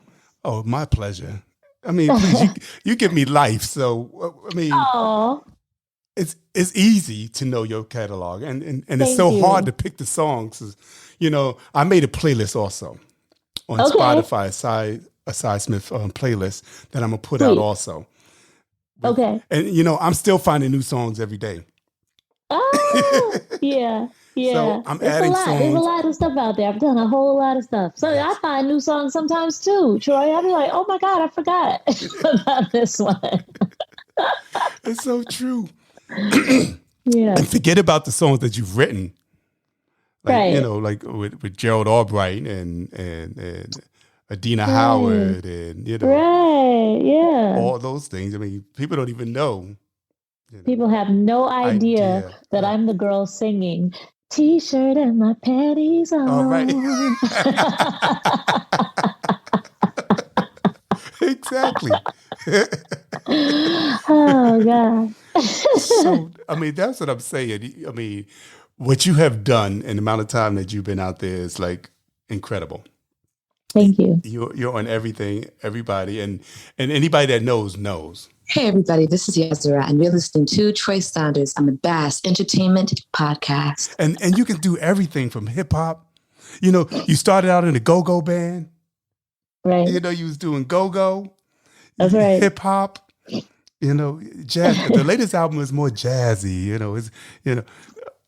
Oh, my pleasure. I mean, please, you give me life. So, I mean, it's easy to know your catalog. And it's so hard to pick the songs. I made a playlist also on Spotify, a Cy Smith playlist that I'm going to put out also. Okay. And, I'm still finding new songs every day. Oh, yeah. So I'm adding songs. There's a lot of stuff out there. I've done a whole lot of stuff. So I find new songs sometimes too, Troy. I'll be like, oh my God, I forgot about this one. It's so true. Yeah. And forget about the songs that you've written. Right. With Gerald Albright and Adina Howard and, right. Yeah. all those things. I mean, people don't even know. People have no idea that I'm the girl singing T-shirt and my panties on. All right. Exactly. Oh, God. So, I mean, that's what I'm saying. I mean, what you have done in the amount of time that you've been out there is incredible. Thank you. You're on everything, everybody, and anybody that knows. Hey, everybody, this is Yazira, and you're listening to Troy Saunders on the Bass Entertainment Podcast. And you can do everything from hip hop. You know, you started out in a go-go band. Right. You know, you was doing go-go. That's right. Hip hop. You know, jazz. The latest album is more jazzy. You know,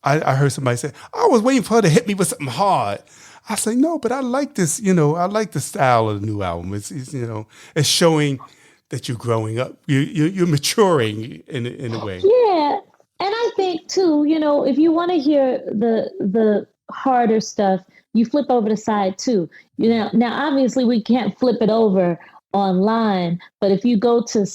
I heard somebody say, I was waiting for her to hit me with something hard. I say, no, but I like this. You know, I like the style of the new album. It's you know, it's showing that you're growing up. You're maturing in a way. Yeah. And I think too, you know, if you want to hear the harder stuff, you flip over the side too. You know, now obviously we can't flip it over online, but if you go to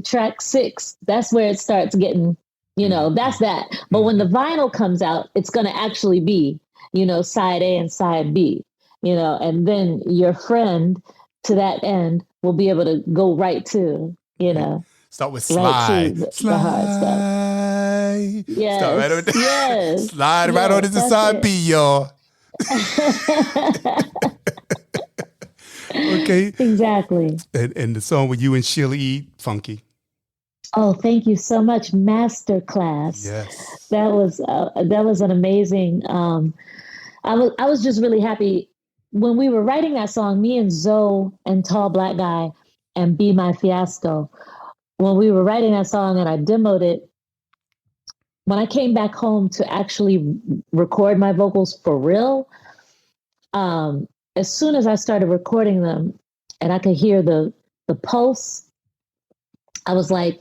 track 6, that's where it starts getting, you know, that's that. But when the vinyl comes out, it's going to actually be, you know, side A and side B, you know, and then your friend to that end will be able to go right to, you know. Start with slide. Right to the hard stuff. Yes. Start right on yes. Slide right on into side B, y'all. Okay. Exactly. And the song with you and Sheila E. Funky. Oh, thank you so much. Masterclass. Yes. That was an amazing. I was just really happy when we were writing that song. Me and Zoe and Tall Black Guy and Be My Fiasco. When we were writing that song and I demoed it, when I came back home to actually record my vocals for real, as soon as I started recording them and I could hear the pulse, I was like,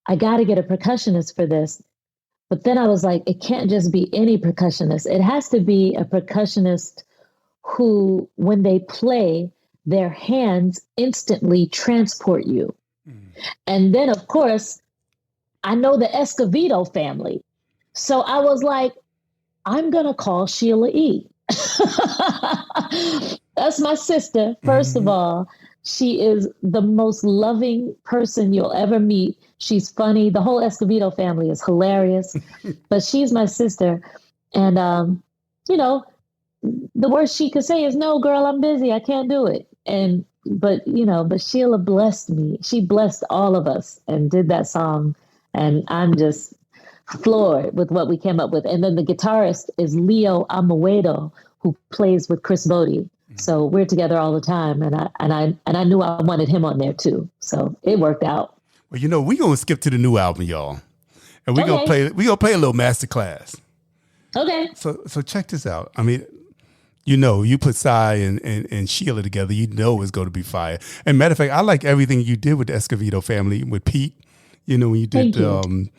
I got to get a percussionist for this. But then I was like, it can't just be any percussionist. It has to be a percussionist who, when they play, their hands instantly transport you. And then, of course, I know the Escovedo family. So I was like, I'm going to call Sheila E. That's my sister, first of all. She is the most loving person you'll ever meet. She's funny. The whole Escovedo family is hilarious, but she's my sister. And, you know, the worst she could say is, no, girl, I'm busy. I can't do it. But Sheila blessed me. She blessed all of us and did that song. And I'm just floored with what we came up with. And then the guitarist is Leo Amawedo, who plays with Chris Botti. So we're together all the time. And I knew I wanted him on there too. So it worked out. Well, you know, we're going to skip to the new album, y'all. And we're going to play a little masterclass. Okay. So check this out. I mean, you know, you put Cy and Sheila together, you know it's going to be fire. And matter of fact, I like everything you did with the Escovedo family, with Pete. You know, when you did Can't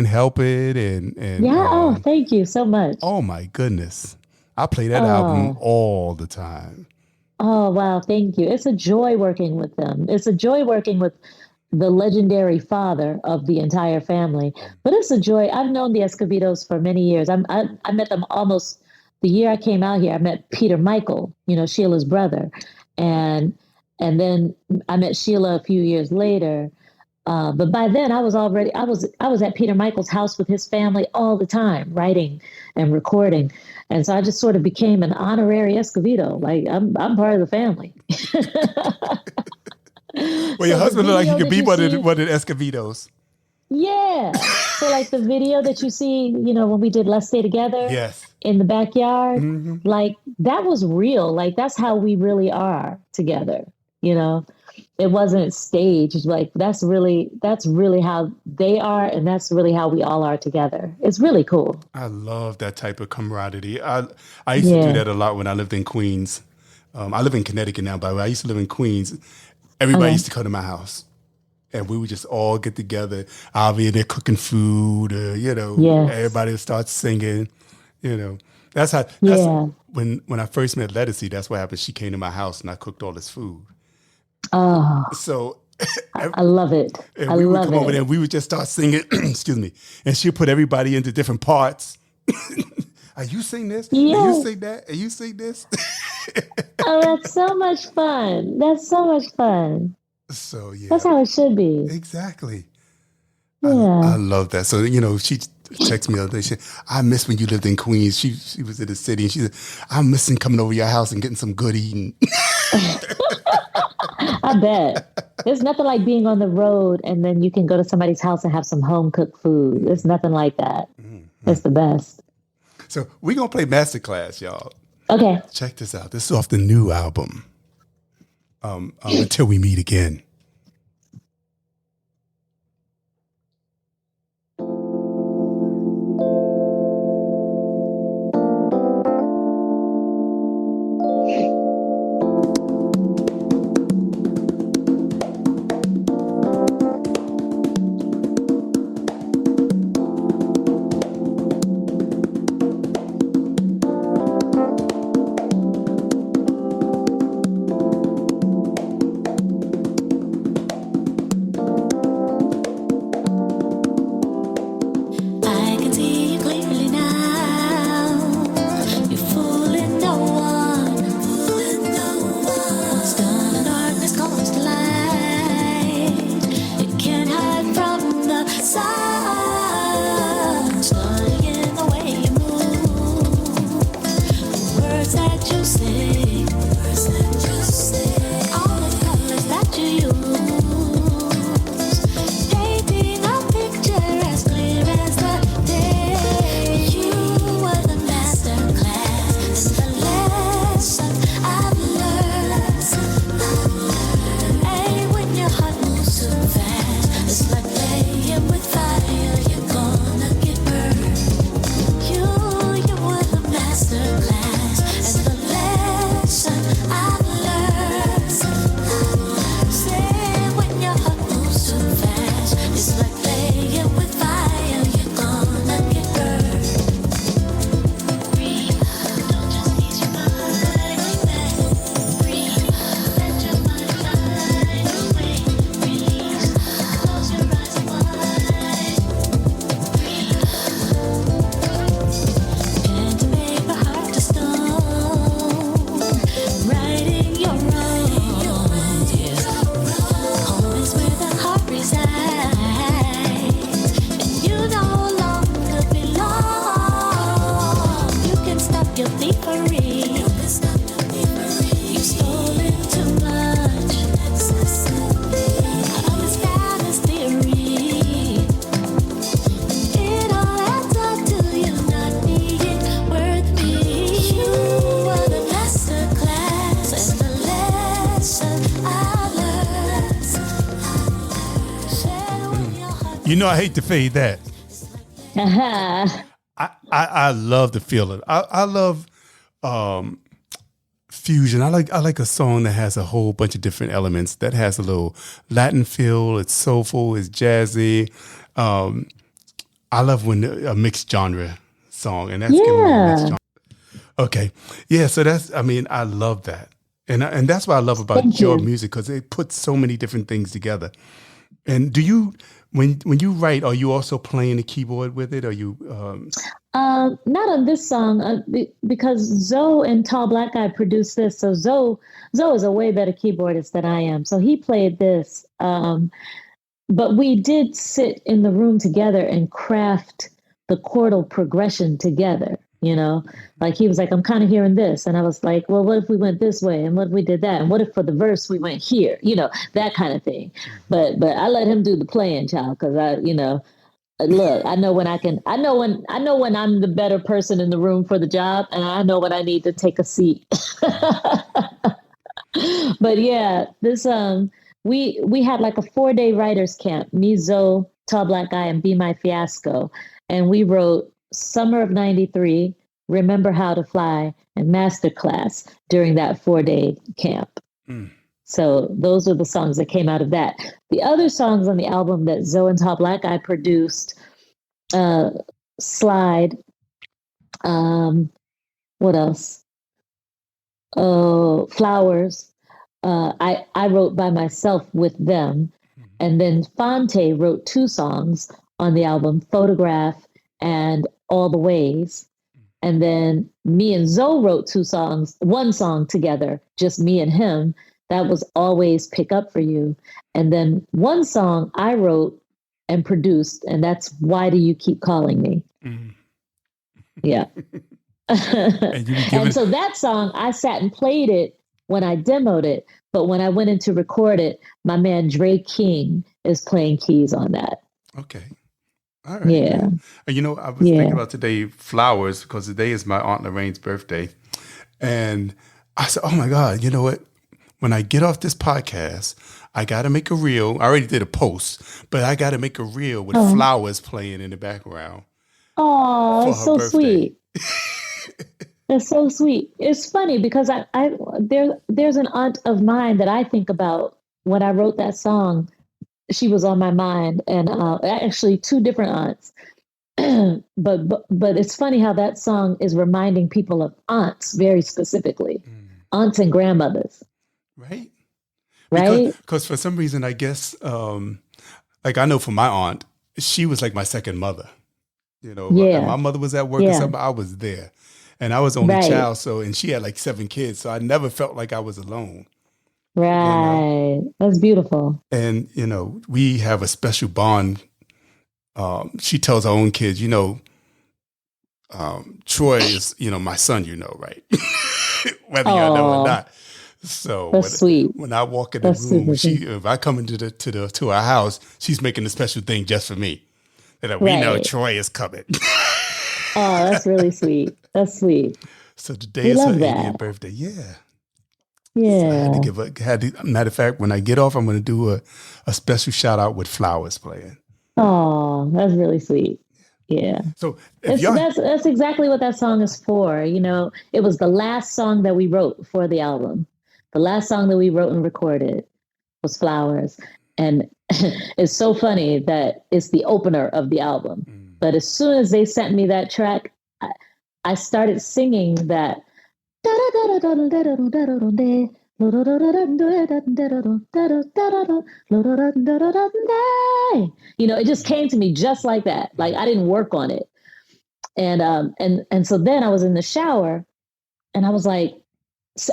Help It and yeah, thank you so much. Oh my goodness. I play that album all the time. Oh, wow. Thank you. It's a joy working with them. It's a joy working with the legendary father of the entire family. But it's a joy. I've known the Escovedos for many years. I met them almost the year I came out here. I met Peter Michael, you know, Sheila's brother. And then I met Sheila a few years later. But by then I was at Peter Michael's house with his family all the time, writing and recording. And so I just sort of became an honorary Escovedo. Like I'm part of the family. Well, your husband looked like he could be one of the Escovedos. Yeah. So like the video that you see, you know, when we did Let's Stay Together in the backyard, like that was real. Like that's how we really are together, you know. It wasn't staged. Like that's really how they are, and that's really how we all are together. It's really cool. I love that type of camaraderie. I used to do that a lot when I lived in Queens. I live in Connecticut now, by the way. I used to live in Queens. Everybody used to come to my house, and we would just all get together. I'll be in there cooking food, you know. Yes. Everybody would start singing, you know. That's how. When I first met Lettucey, that's what happened. She came to my house, and I cooked all this food. Oh, so I love it. And we would come over there and we would just start singing, excuse me, and she'd put everybody into different parts. Are you sing this? Yes. Are you sing that? Are you sing this? Oh, that's so much fun. That's so much fun. So, yeah. That's how it should be. Exactly. Yeah. I love that. So, you know, she texted me the other day. She said, I miss when you lived in Queens. She was in the city and she said, I'm missing coming over your house and getting some good eating. I bet. There's nothing like being on the road and then you can go to somebody's house and have some home cooked food. There's nothing like that. It's the best. So we're going to play Masterclass, y'all. Okay. Check this out. This is off the new album, Until We Meet Again. You know, I hate to fade that. I love the feeling. I love fusion. I like a song that has a whole bunch of different elements, that has a little Latin feel. It's soulful. It's jazzy. I love when a mixed genre song, and that's giving me a mixed genre. Okay, yeah. So I love that, and that's what I love about your music, because it puts so many different things together. And do you? When you write, are you also playing the keyboard with it? Are you? Not on this song, because Zoe and Tall Black Guy produced this. So Zoe is a way better keyboardist than I am. So he played this. But we did sit in the room together and craft the chordal progression together. You know, like he was like, I'm kind of hearing this. And I was like, well, what if we went this way? And what if we did that? And what if for the verse we went here? You know, that kind of thing. But I let him do the playing, child, because look, I know when I'm the better person in the room for the job, and I know when I need to take a seat. But yeah, this we had like a 4-day writers camp, me, Zoe, Tall Black Guy, and Be My Fiasco. And we wrote Summer of 93, Remember How to Fly, and Masterclass during that 4-day camp. So those are the songs that came out of that. The other songs on the album that Zoe and Tall Black Guy produced, Slide, what else? Oh, Flowers. I wrote by myself with them. And then Fonte wrote 2 songs on the album, Photograph and All the Ways. And then me and Zoe wrote 1 song together, just me and him. That was Always Pick Up For You. And then 1 song I wrote and produced, and that's Why Do You Keep Calling Me? Yeah. And so that song, I sat and played it when I demoed it, But when I went in to record it, my man Dre King is playing keys on that. Okay. All right. Yeah. And I was thinking about today, flowers, because today is my Aunt Lorraine's birthday. And I said, oh my God, you know what? When I get off this podcast, I got to make a reel. I already did a post, but I got to make a reel with flowers playing in the background. Oh, it's so sweet. It's so sweet. It's funny because there's an aunt of mine that I think about when I wrote that song. She was on my mind, and actually two different aunts. but it's funny how that song is reminding people of aunts very specifically, aunts and grandmothers. Right. Right. Because for some reason, I guess, like I know for my aunt, she was like my second mother. My mother was at work or something. I was there, and I was the only child. So, and she had like 7 kids, so I never felt like I was alone. Right. That's beautiful. And, we have a special bond. She tells her own kids, Troy is, my son, right? Whether you know or not. So that's sweet. When I walk in the room, if I come into to our house, she's making a special thing just for me. That we know Troy is coming. Oh, that's really sweet. That's sweet. So today is her 80th birthday. Yeah. Yeah. So I had to matter of fact, when I get off, I'm going to do a special shout out with flowers playing. Oh, that's really sweet. Yeah. So that's exactly what that song is for. It was the last song that we wrote for the album. The last song that we wrote and recorded was Flowers. And it's so funny that it's the opener of the album. But as soon as they sent me that track, I started singing that. It just came to me just like that. Like I didn't work on it. And so then I was in the shower and I was like,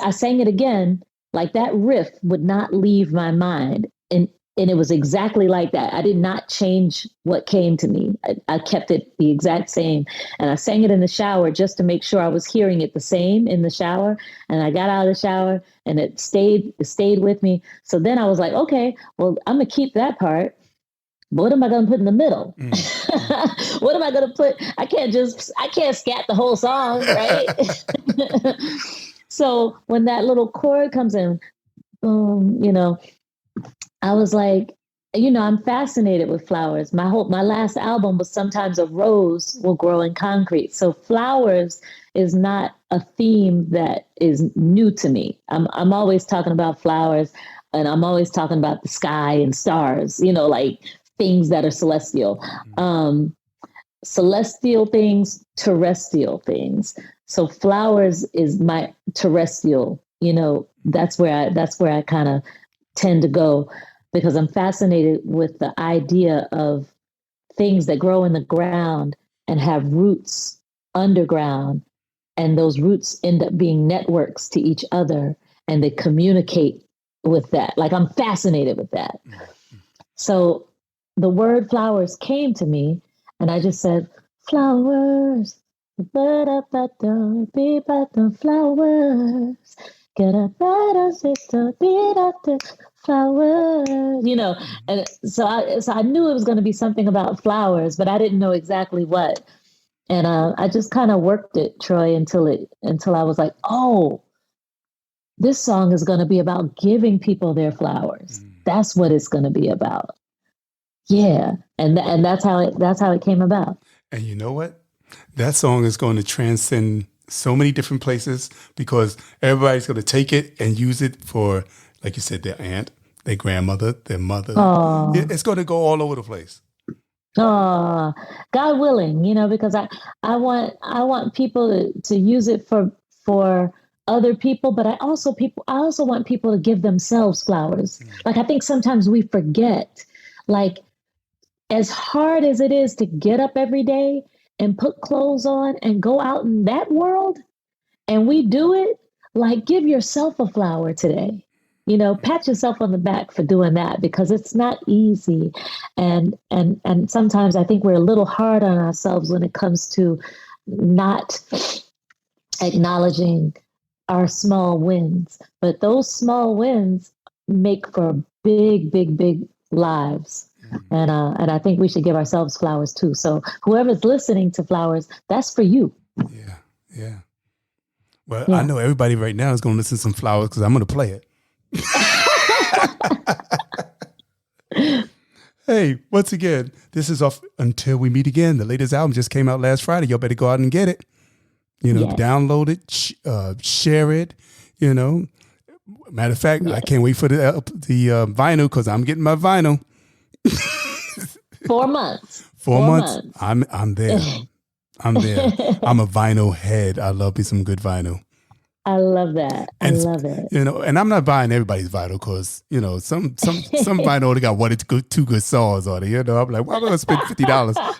I sang it again. Like that riff would not leave my mind. And it was exactly like that. I did not change what came to me. I kept it the exact same. And I sang it in the shower just to make sure I was hearing it the same in the shower. And I got out of the shower and it stayed with me. So then I was like, okay, well, I'm going to keep that part. But what am I going to put in the middle? What am I going to put? I can't scat the whole song, right? So when that little chord comes in, I was like, I'm fascinated with flowers. My last album was Sometimes a Rose Will Grow in Concrete. So flowers is not a theme that is new to me. I'm always talking about flowers, and I'm always talking about the sky and stars, like things that are celestial. Celestial things, terrestrial things. So flowers is my terrestrial, that's where I kind of tend to go, because I'm fascinated with the idea of things that grow in the ground and have roots underground. And those roots end up being networks to each other, and they communicate with that. Like I'm fascinated with that. So the word flowers came to me and I just said, flowers, flowers. Get a better sister, flowers, and so I knew it was going to be something about flowers, but I didn't know exactly what. And I just kind of worked it, Troy, until I was like, oh, this song is going to be about giving people their flowers. That's what it's going to be about. Yeah, and that's how it came about. And you know what? That song is going to transcend so many different places, because everybody's going to take it and use it for, like you said, their aunt, their grandmother, their mother. Oh. It's going to go all over the place. Oh, God willing, because I want people to use it for other people, but I also want people to give themselves flowers. Like I think sometimes we forget, like as hard as it is to get up every day and put clothes on and go out in that world, and we do it, like give yourself a flower today. Pat yourself on the back for doing that, because it's not easy. And sometimes I think we're a little hard on ourselves when it comes to not acknowledging our small wins, but those small wins make for big, big, big lives. And I think we should give ourselves flowers too. So whoever's listening to flowers, that's for you. Yeah. Well, I know everybody right now is going to listen to some flowers because I'm going to play it. Hey, once again, this is off Until We Meet Again. The latest album just came out last Friday. Y'all better go out and get it. Download it, share it. Matter of fact, I can't wait for the vinyl because I'm getting my vinyl. 4 months. 4 months. I'm there. I'm there. I'm a vinyl head. I love me some good vinyl. I love that. I love it. And I'm not buying everybody's vinyl because, some vinyl only got 1 or 2 good songs on it. I'm like, why am I going to spend $50?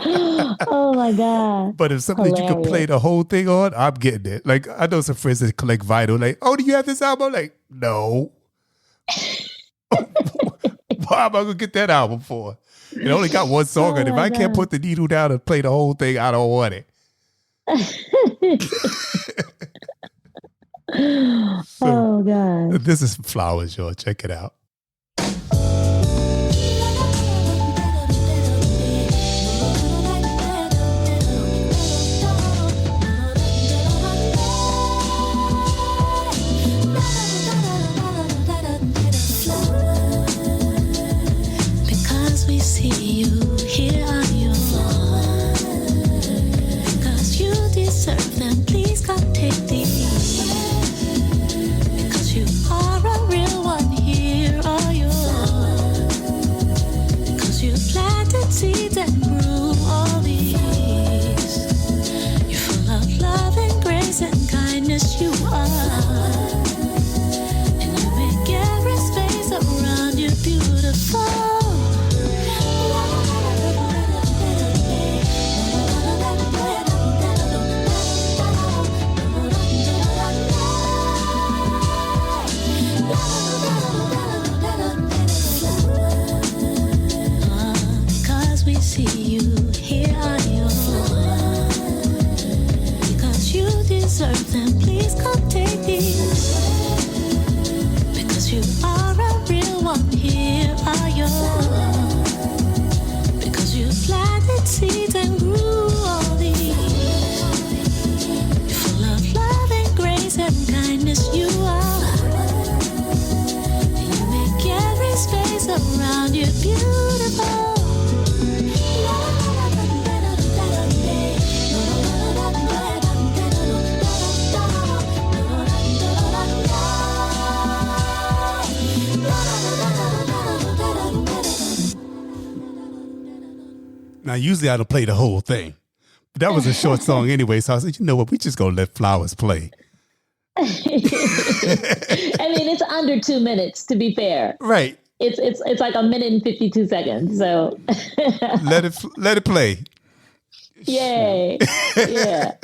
Oh my God. But if something that you can play the whole thing on, I'm getting it. Like, I know some friends that collect vinyl. Like, oh, do you have this album? I'm like, no. Why am I going to get that album for? It only got 1 song on it. If I can't put the needle down and play the whole thing, I don't want it. Oh God. This is Flowers, y'all. Check it out. Because we see you, here are your flowers. Because you deserve them, please come take these. Because you are a real one, here are yours. Because you planted seeds and grew all these. You're full of love and grace and kindness, you are. And you make every space around you beautiful. Because we see you, here are yours. Because you deserve them, please come take these. Because you are a real one, here are yours. Because you planted seeds and grew all these. You're full of love and grace and kindness, you are. And you make every space around you beautiful. Now, usually I don't play the whole thing. But that was a short song anyway, so I said, you know what, we just gonna let Flowers play. I mean, it's under 2 minutes, to be fair. Right. It's like 1 minute and 52 seconds. So let it play. Yay. Yeah.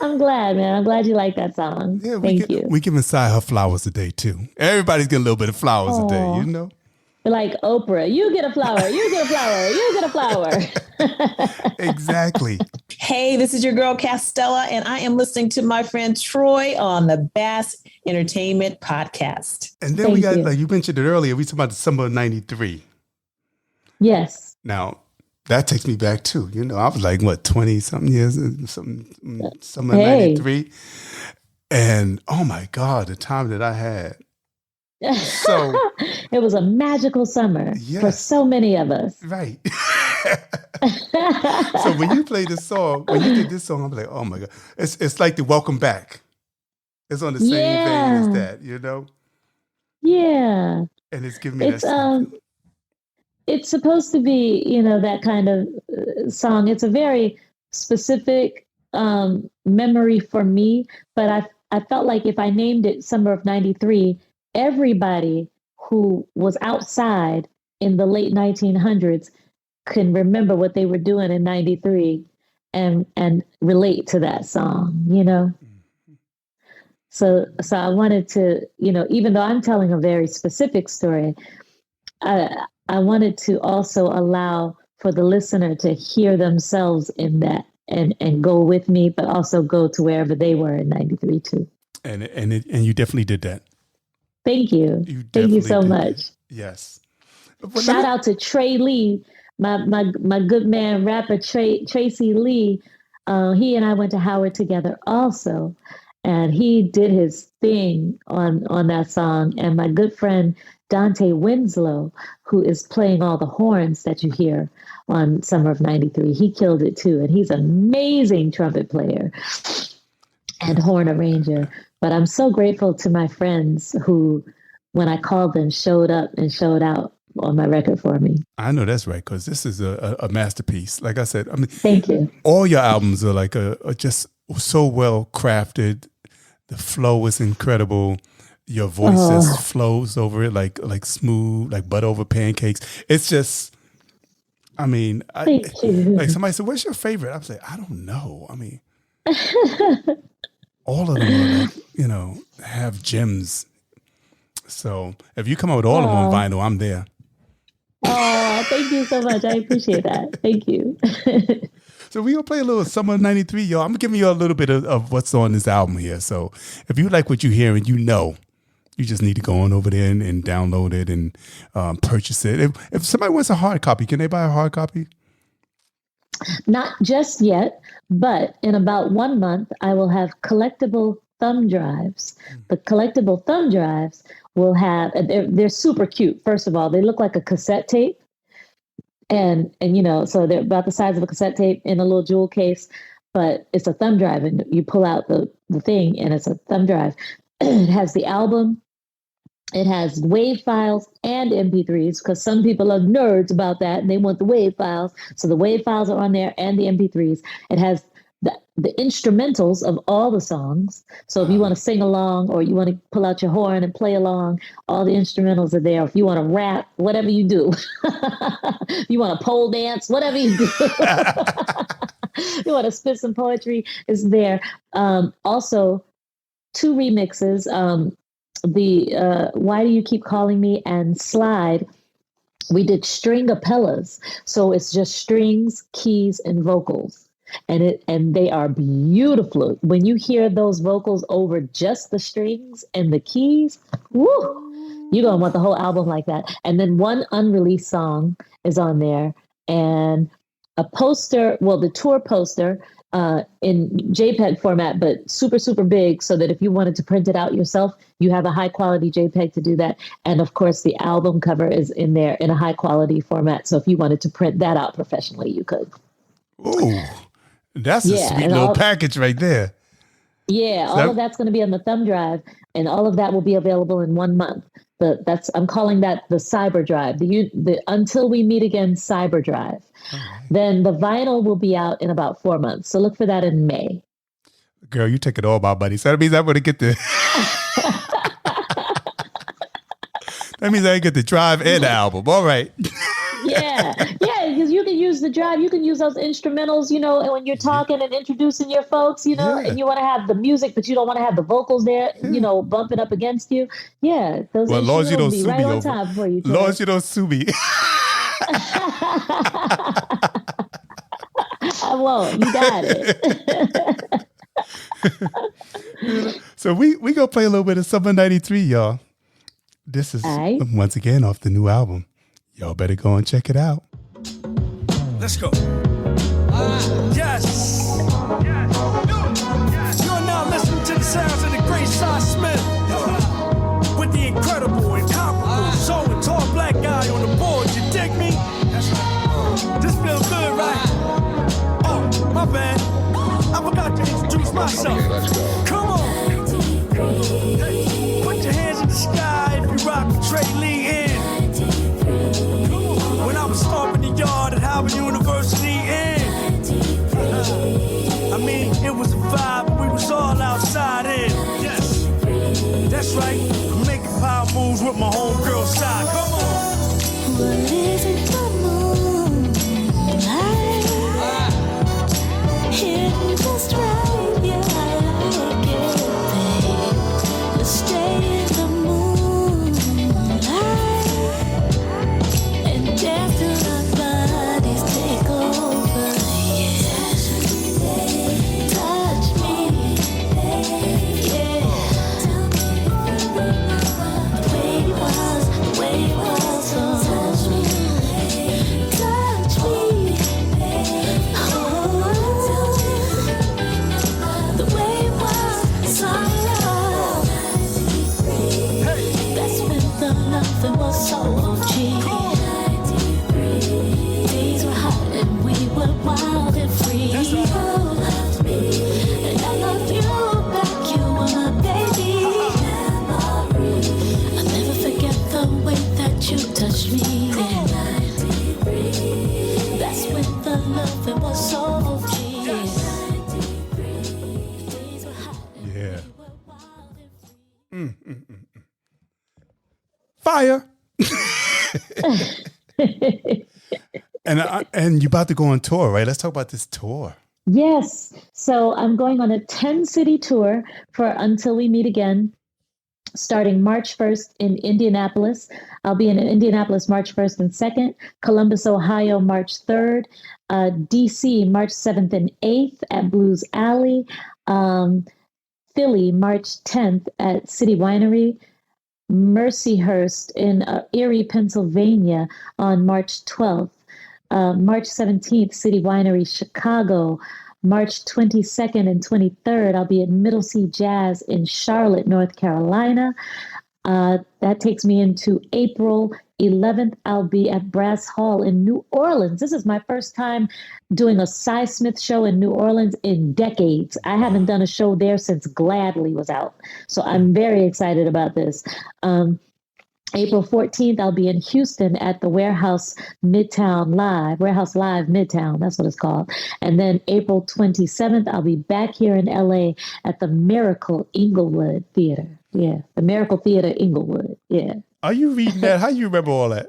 I'm glad, man. I'm glad you like that song. Yeah, Thank you. We giving Sai her flowers today too. Everybody's getting a little bit of flowers today, you know? Like Oprah, you get a flower, you get a flower, you get a flower. Exactly. Hey, this is your girl Castella, and I am listening to my friend Troy on the Bass Entertainment Podcast. And then we got, like you mentioned it earlier, we talked about the summer of 93. Yes. Now, that takes me back too. I was like, what, 20-something years? Summer of 93. And, oh my God, the time that I had. So it was a magical summer for so many of us. Right. So when you play this song, when you did this song, I'm like, oh my God. It's like the Welcome Back. It's on the same vein as that, Yeah. And it's giving me it's supposed to be, that kind of song. It's a very specific memory for me, but I felt like if I named it Summer of 93, everybody who was outside in the late 1900s can remember what they were doing in 93 and relate to that song, So I wanted to, even though I'm telling a very specific story, I wanted to also allow for the listener to hear themselves in that and go with me, but also go to wherever they were in 93 too. And you definitely did that. Thank you. Thank you so much. Yes. Shout out to Trey Lee, my good man, rapper Tracy Lee. He and I went to Howard together also, and he did his thing on that song. And my good friend Dante Winslow, who is playing all the horns that you hear on Summer of 93, he killed it too. And he's an amazing trumpet player and horn arranger. But I'm so grateful to my friends who, when I called them, showed up and showed out on my record for me. I know that's right, because this is a masterpiece. Like I said, I mean, thank you. All your albums are like are just so well crafted. The flow is incredible. Your voice just flows over it like smooth, like butter over pancakes. It's just, I mean, like somebody said, "What's your favorite?" I'm saying, I don't know. I mean, all of them are like, have gems. So if you come out with all of them on vinyl, I'm there. Oh, thank you so much. I appreciate that. Thank you. So we're going to play a little Summer of 93, y'all. I'm giving you a little bit of what's on this album here. So if you like what you hear and you just need to go on over there and download it and purchase it. If somebody wants a hard copy, can they buy a hard copy? Not just yet, but in about 1 month, I will have collectible thumb drives. The collectible thumb drives will have, they're super cute. First of all, they look like a cassette tape. And so they're about the size of a cassette tape in a little jewel case, but it's a thumb drive, and you pull out the thing and it's a thumb drive. It has the album, it has WAV files and MP3s, because some people are nerds about that and they want the WAV files. So the WAV files are on there and the MP3s. It has the instrumentals of all the songs. So if you want to sing along or you want to pull out your horn and play along, all the instrumentals are there. If you want to rap, whatever you do, you want to pole dance, whatever you do, you want to spit some poetry, is there. Also, 2 remixes, the Why Do You Keep Calling Me and Slide. We did string appellas. So it's just strings, keys, and vocals. And they are beautiful. When you hear those vocals over just the strings and the keys, woo, you're gonna want the whole album like that. And then 1 unreleased song is on there, and a poster, the tour poster in JPEG format, but super, super big, so that if you wanted to print it out yourself, you have a high quality JPEG to do that. And of course, the album cover is in there in a high quality format. So if you wanted to print that out professionally, you could. Ooh. That's a sweet little package right there. Yeah, all of that's going to be on the thumb drive, and all of that will be available in 1 month. I'm calling that the Cyber Drive, the Until We Meet Again Cyber Drive. Right. Then the vinyl will be out in about 4 months. So look for that in May. Girl, you take it all, my buddy. So that means I'm going to get the that means I get the drive and the album. All right. Yeah, because you can use the drive, you can use those instrumentals, when you're talking and introducing your folks, and you want to have the music, but you don't want to have the vocals there, bumping up against you. Yeah, those instrumentals will be right on time for you. As long as you don't sue me. I won't. You got it. So we gonna play a little bit of Summer 93, y'all. This is once again off the new album. Y'all better go and check it out. Let's go. Yes. You're now listening to the sounds of the great Cy Smith with the incredible, incomparable, so and tall black guy on the board. You dig me? That's right. This feels good, right? Oh, my bad. I forgot to introduce myself. Okay, let's go. Come on. Hey, put your hands in the sky if you rock with Trey Lee in. When I was stomping the yard at Howard University it was a vibe, we was all outside in. Yes, that's right, making power moves with my homegirl side. Come on. What is it the moonlight? Hitting just right, yeah, I like it, babe. Let's stay in the moonlight and dance till our bodies take over, yeah. nothing was over. Yeah. Fire. And you're about to go on tour, right? Let's talk about this tour. Yes. So I'm going on a 10-city tour for Until We Meet Again, starting March 1st in Indianapolis. I'll be in Indianapolis March 1st and 2nd, Columbus, Ohio, March 3rd, DC, March 7th and 8th at Blues Alley, Philly, March 10th at City Winery, Mercyhurst in Erie, Pennsylvania on March 12th, March 17th, City Winery, Chicago, March 22nd and 23rd, I'll be at Middle C Jazz in Charlotte, North Carolina. That takes me into April 11th. I'll be at Brass Hall in New Orleans. This is my first time doing a Cy Smith show in New Orleans in decades. I haven't done a show there since Gladly was out. So I'm very excited about this. April 14th, I'll be in Houston at the Warehouse Live Midtown. That's what it's called. And then April 27th, I'll be back here in LA at the Miracle Inglewood Theater. Yeah, the Miracle Theater Inglewood. Yeah. Are you reading that? How do you remember all that?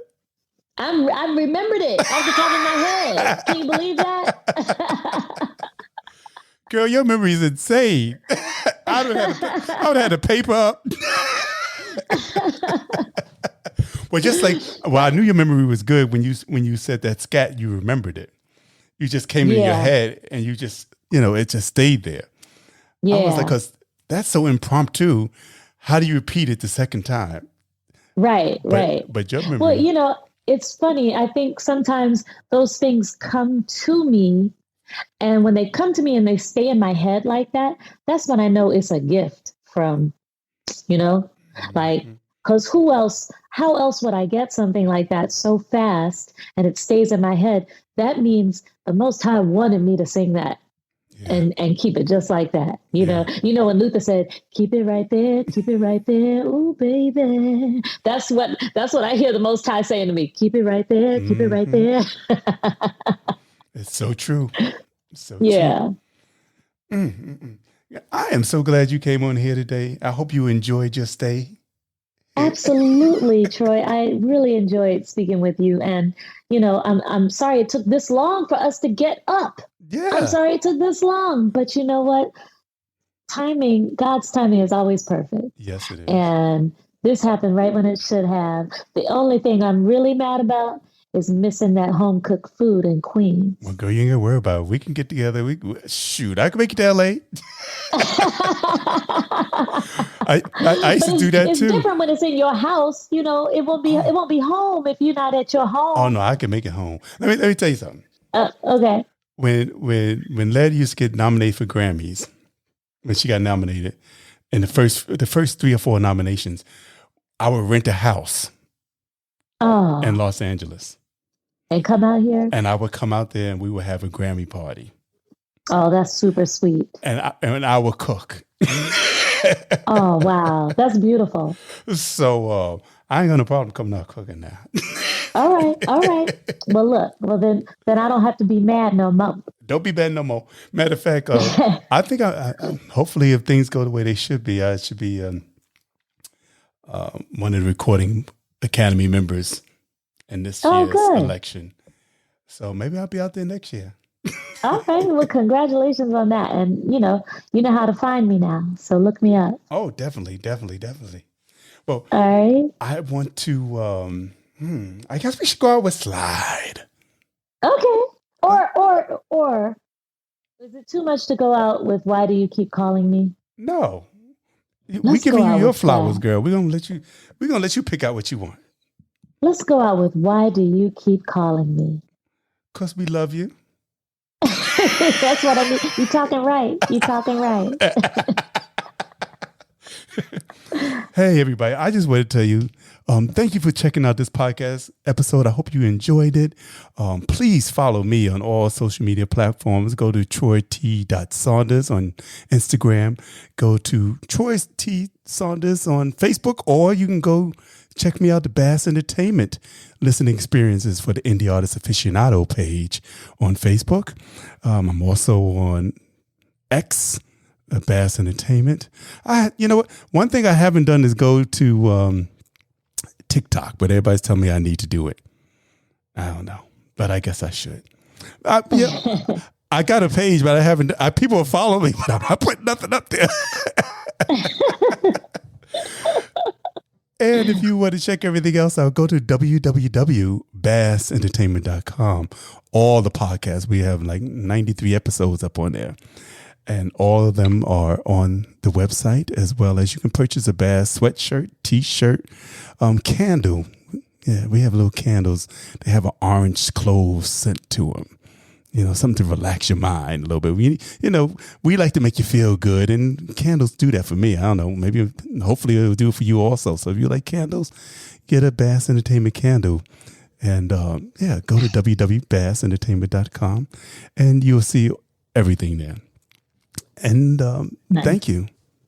I remembered it off the top of my head. Can you believe that? Girl, your memory is insane. I would have had the paper up. Well, I knew your memory was good when you said that scat. You remembered it. You just came in your head, and you just, it just stayed there. Yeah. I was like, because that's so impromptu. How do you repeat it the second time? Right. But your memory. Well, it's funny. I think sometimes those things come to me, and when they come to me and they stay in my head like that, that's when I know it's a gift from, like. Because how else would I get something like that so fast and it stays in my head? That means the Most High wanted me to sing that and keep it just like that. You know when Luther said, keep it right there, ooh, baby. That's what I hear the Most High saying to me. Keep it right there, keep it right there. It's so true. So yeah. True. I am so glad you came on here today. I hope you enjoyed your stay. Absolutely, Troy. I really enjoyed speaking with you. And, I'm sorry it took this long for us to get up. Yeah. I'm sorry it took this long. But you know what? God's timing is always perfect. Yes, it is. And this happened right when it should have. The only thing I'm really mad about is missing that home cooked food in Queens. Well, girl, you ain't gotta worry about it. We can get together. I can make it to LA. I used to do that too. It's different when it's in your house. It won't be home if you're not at your home. Oh no, I can make it home. Let me tell you something. Okay. When Letty used to get nominated for Grammys, when she got nominated, in the first 3 or 4 nominations, I would rent a house in Los Angeles. And come out here? And I would come out there and we would have a Grammy party. Oh, that's super sweet. And I would cook. Oh, wow. That's beautiful. So I ain't got no problem coming out cooking now. All right. Well, then I don't have to be mad no more. Don't be mad no more. Matter of fact, I think I hopefully if things go the way they should be, I should be one of the Recording Academy members in this year's election. So maybe I'll be out there next year. Okay, well, congratulations on that. And you know how to find me now. So look me up. Oh, definitely. Well, all right. I want to, I guess we should go out with Slide. Okay. Or is it too much to go out with Why Do You Keep Calling Me? No. We're giving you your flowers, girl. We're gonna let you pick out what you want. Let's go out with Why Do You Keep Calling Me? 'Cause we love you. That's what I mean. You're talking right. Hey, everybody. I just want to tell you Thank you for checking out this podcast episode. I hope you enjoyed it. Please follow me on all social media platforms. Go to troyt.saunders on Instagram. Go to Troy T. Saunders on Facebook, or you can go check me out, the Bass Entertainment listening experiences for the Indie Artist Aficionado page on Facebook. I'm also on X, Bass Entertainment. You know what? One thing I haven't done is go to TikTok, but everybody's telling me I need to do it. I don't know, but I guess I should. I got a page, but I haven't. People are following me, but I'm not putting nothing up there. And if you want to check everything else out, go to www.bassentertainment.com. All the podcasts, we have like 93 episodes up on there. And all of them are on the website, as well as you can purchase a Bass sweatshirt, t-shirt, candle. Yeah, we have little candles. They have an orange clove scent to them. You know, something to relax your mind a little bit. We like to make you feel good, and candles do that for me. I don't know. Maybe, hopefully, it'll do it for you also. So if you like candles, get a Bass Entertainment candle. And go to www.bassentertainment.com, and you'll see everything there. And Nice. Thank you.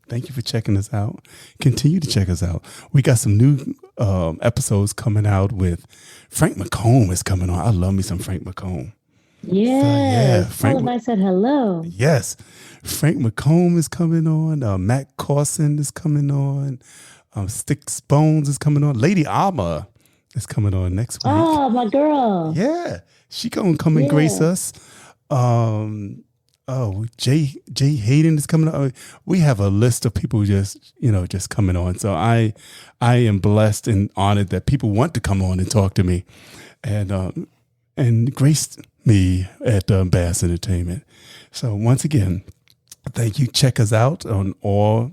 Thank you for checking us out. Continue to check us out. We got some new episodes coming out with Frank McComb is coming on. I love me some Frank McComb. Yes. Frank Tell him I said hello. Yes. Frank McComb is coming on. Matt Carson is coming on. Sticks Bones is coming on. Lady Alma is coming on next week. Oh, my girl. Yeah. She gonna come and grace us. Jay Hayden is coming on. We have a list of people just coming on. So I am blessed and honored that people want to come on and talk to me and graced me at Bass Entertainment. So once again, thank you. Check us out on all.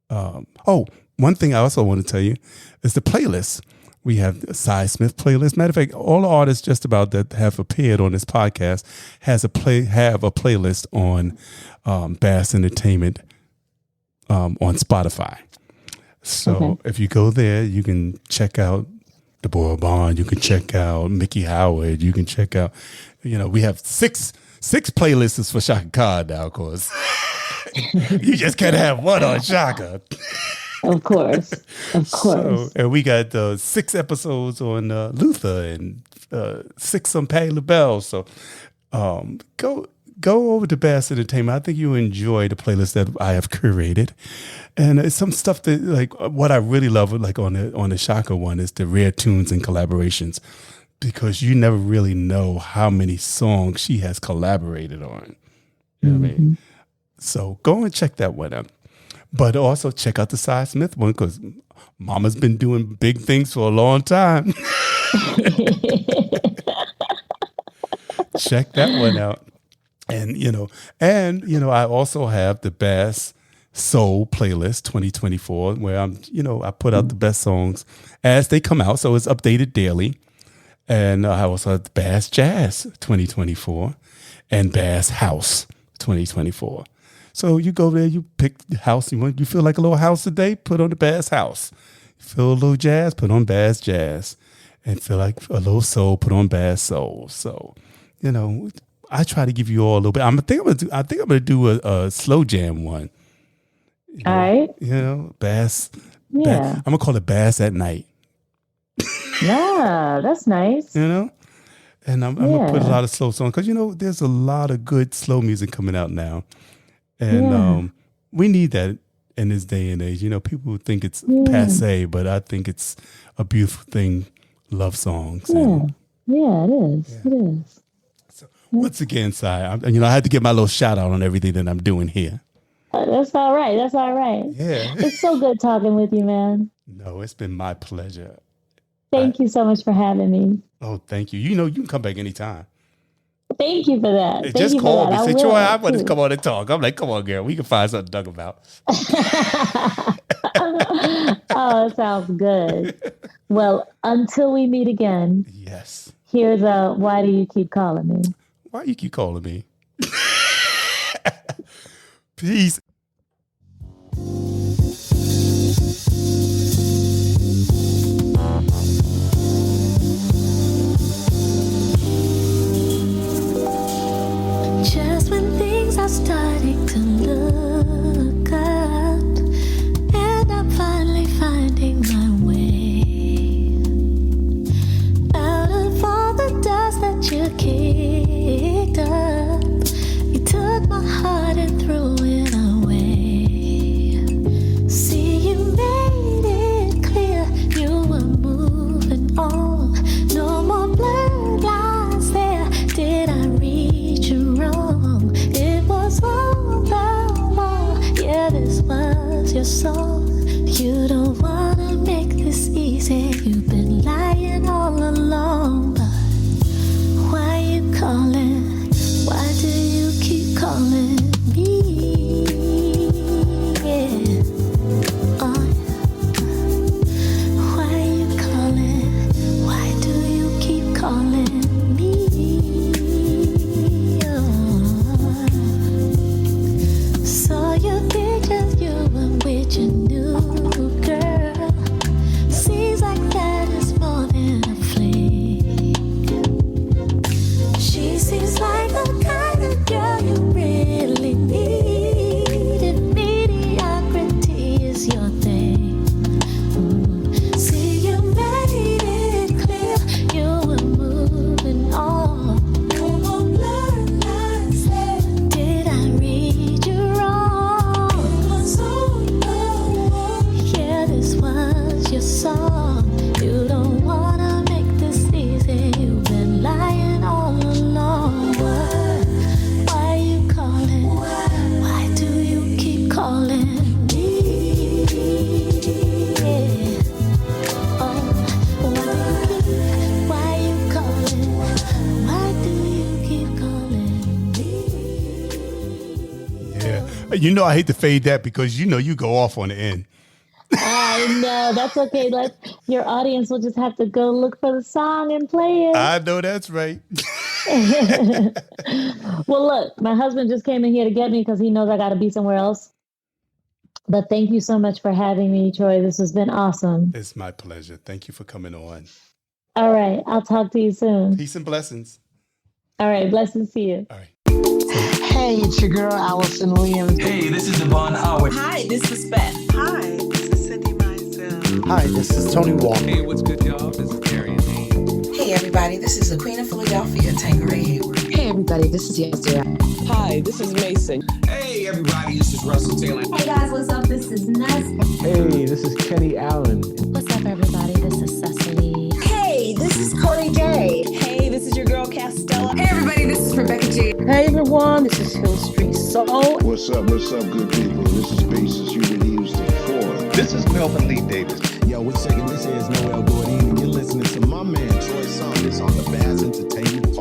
One thing I also want to tell you is the playlist. We have the Cy Smith playlist. Matter of fact, all the artists just about that have appeared on this podcast have a playlist on Bass Entertainment on Spotify. So if you go there, you can check out Deborah Bond. You can check out Mickey Howard. You can check out, we have six playlists for Shaka Khan now, of course. You just can't have one on Shaka. Of course. So, and we got 6 episodes on Luther and 6 on Patti LaBelle. So go over to Bass Entertainment. I think you enjoy the playlist that I have curated. And it's some stuff that, like, what I really love, like on the Shaka one, is the rare tunes and collaborations, because you never really know how many songs she has collaborated on. You know what I mean? So go and check that one out. But also check out the Cy Smith one, because Mama's been doing big things for a long time. Check that one out. And, I also have the Bass Soul playlist 2024, where I put out the best songs as they come out. So it's updated daily. And I also have the Bass Jazz 2024 and Bass House 2024. So you go there, you pick the house you want. You feel like a little house today, put on the Bass House. You feel a little jazz, put on Bass Jazz. And feel like a little soul, put on Bass Soul. So, I try to give you all a little bit. I think I'm gonna do a slow jam one. All right. Bass. Yeah. I'm gonna call it Bass at Night. Yeah, that's nice. And I'm gonna put a lot of slow songs, because there's a lot of good slow music coming out now. And we need that in this day and age. People think it's passe, but I think it's a beautiful thing. Love songs. Yeah, it is. Yeah. It is. So once again, Cy, I had to get my little shout out on everything that I'm doing here. That's all right. Yeah. It's so good talking with you, man. No, it's been my pleasure. Thank you so much for having me. Oh, thank you. You can come back anytime. Thank you for that. Just call me. Say, Troy, I want to come on and talk. I'm like, come on, girl. We can find something to talk about. Oh, it sounds good. Well, until we meet again. Yes. Here's Why Do You Keep Calling Me? Why you keep calling me? Peace. starting to look up, and I'm finally finding my way out of all the dust that you kicked up. You took my heart and threw it away. See, you made it clear you were moving on. No more blurred lines there. Did I read you wrong? It was all the wall. Yeah, this was your song. You don't wanna make this easy. You've been lying all along. But why you calling? Why do you keep calling me? Yeah. Oh, why you calling? Why do you keep calling me? Oh. Saw your pictures, you were with your new girl. Seems like that is more than a fling. She seems like the kind of girl you really need. If mediocrity is your thing. See, you made it clear you were moving on. No more blurred lines there. Did I read you wrong? It was all the wall. Yeah, this was your song. You don't wanna make this easy. You've been lying all along. Why you calling? Why do you keep calling me? Yeah. Oh, why you calling? Why do you keep calling me? Yeah. You know I hate to fade that because you know you go off on the end. I know, that's okay. Your audience will just have to go look for the song and play it. I know that's right. Well, look, my husband just came in here to get me because he knows I got to be somewhere else. But thank you so much for having me, Troy. This has been awesome. It's my pleasure. Thank you for coming on. All right. I'll talk to you soon. Peace and blessings. All right. Blessings to you. All right. Hey, it's your girl, Allison Williams. Hey, this is Adina Howard. Hi, this is Beth. Hi, this is Cindy Mizell. Hi, this is Tony Walker. Hey, what's good, y'all? This is Gary. Hey, everybody, this is the Queen of Philadelphia, Tangeray Hayward. Hey, everybody, this is Yasira. Hi, this is Mason. Hey, everybody, this is Russell Taylor. Hey guys, what's up? This is Ness. Hey, this is Kenny Allen. What's up, everybody? This is Cecily. Hey, this is Cody J. Hey, this is your girl Castella. Hey, everybody, this is Rebecca G. Hey everyone, this is Hill Street Soul. What's up, good people? This is Basis Whitney Houston. This is Melvin Lee Davis. Yo, wait a second. This is Noel Gordon, and you're listening to my man Troy Saunders on the Bass Entertainment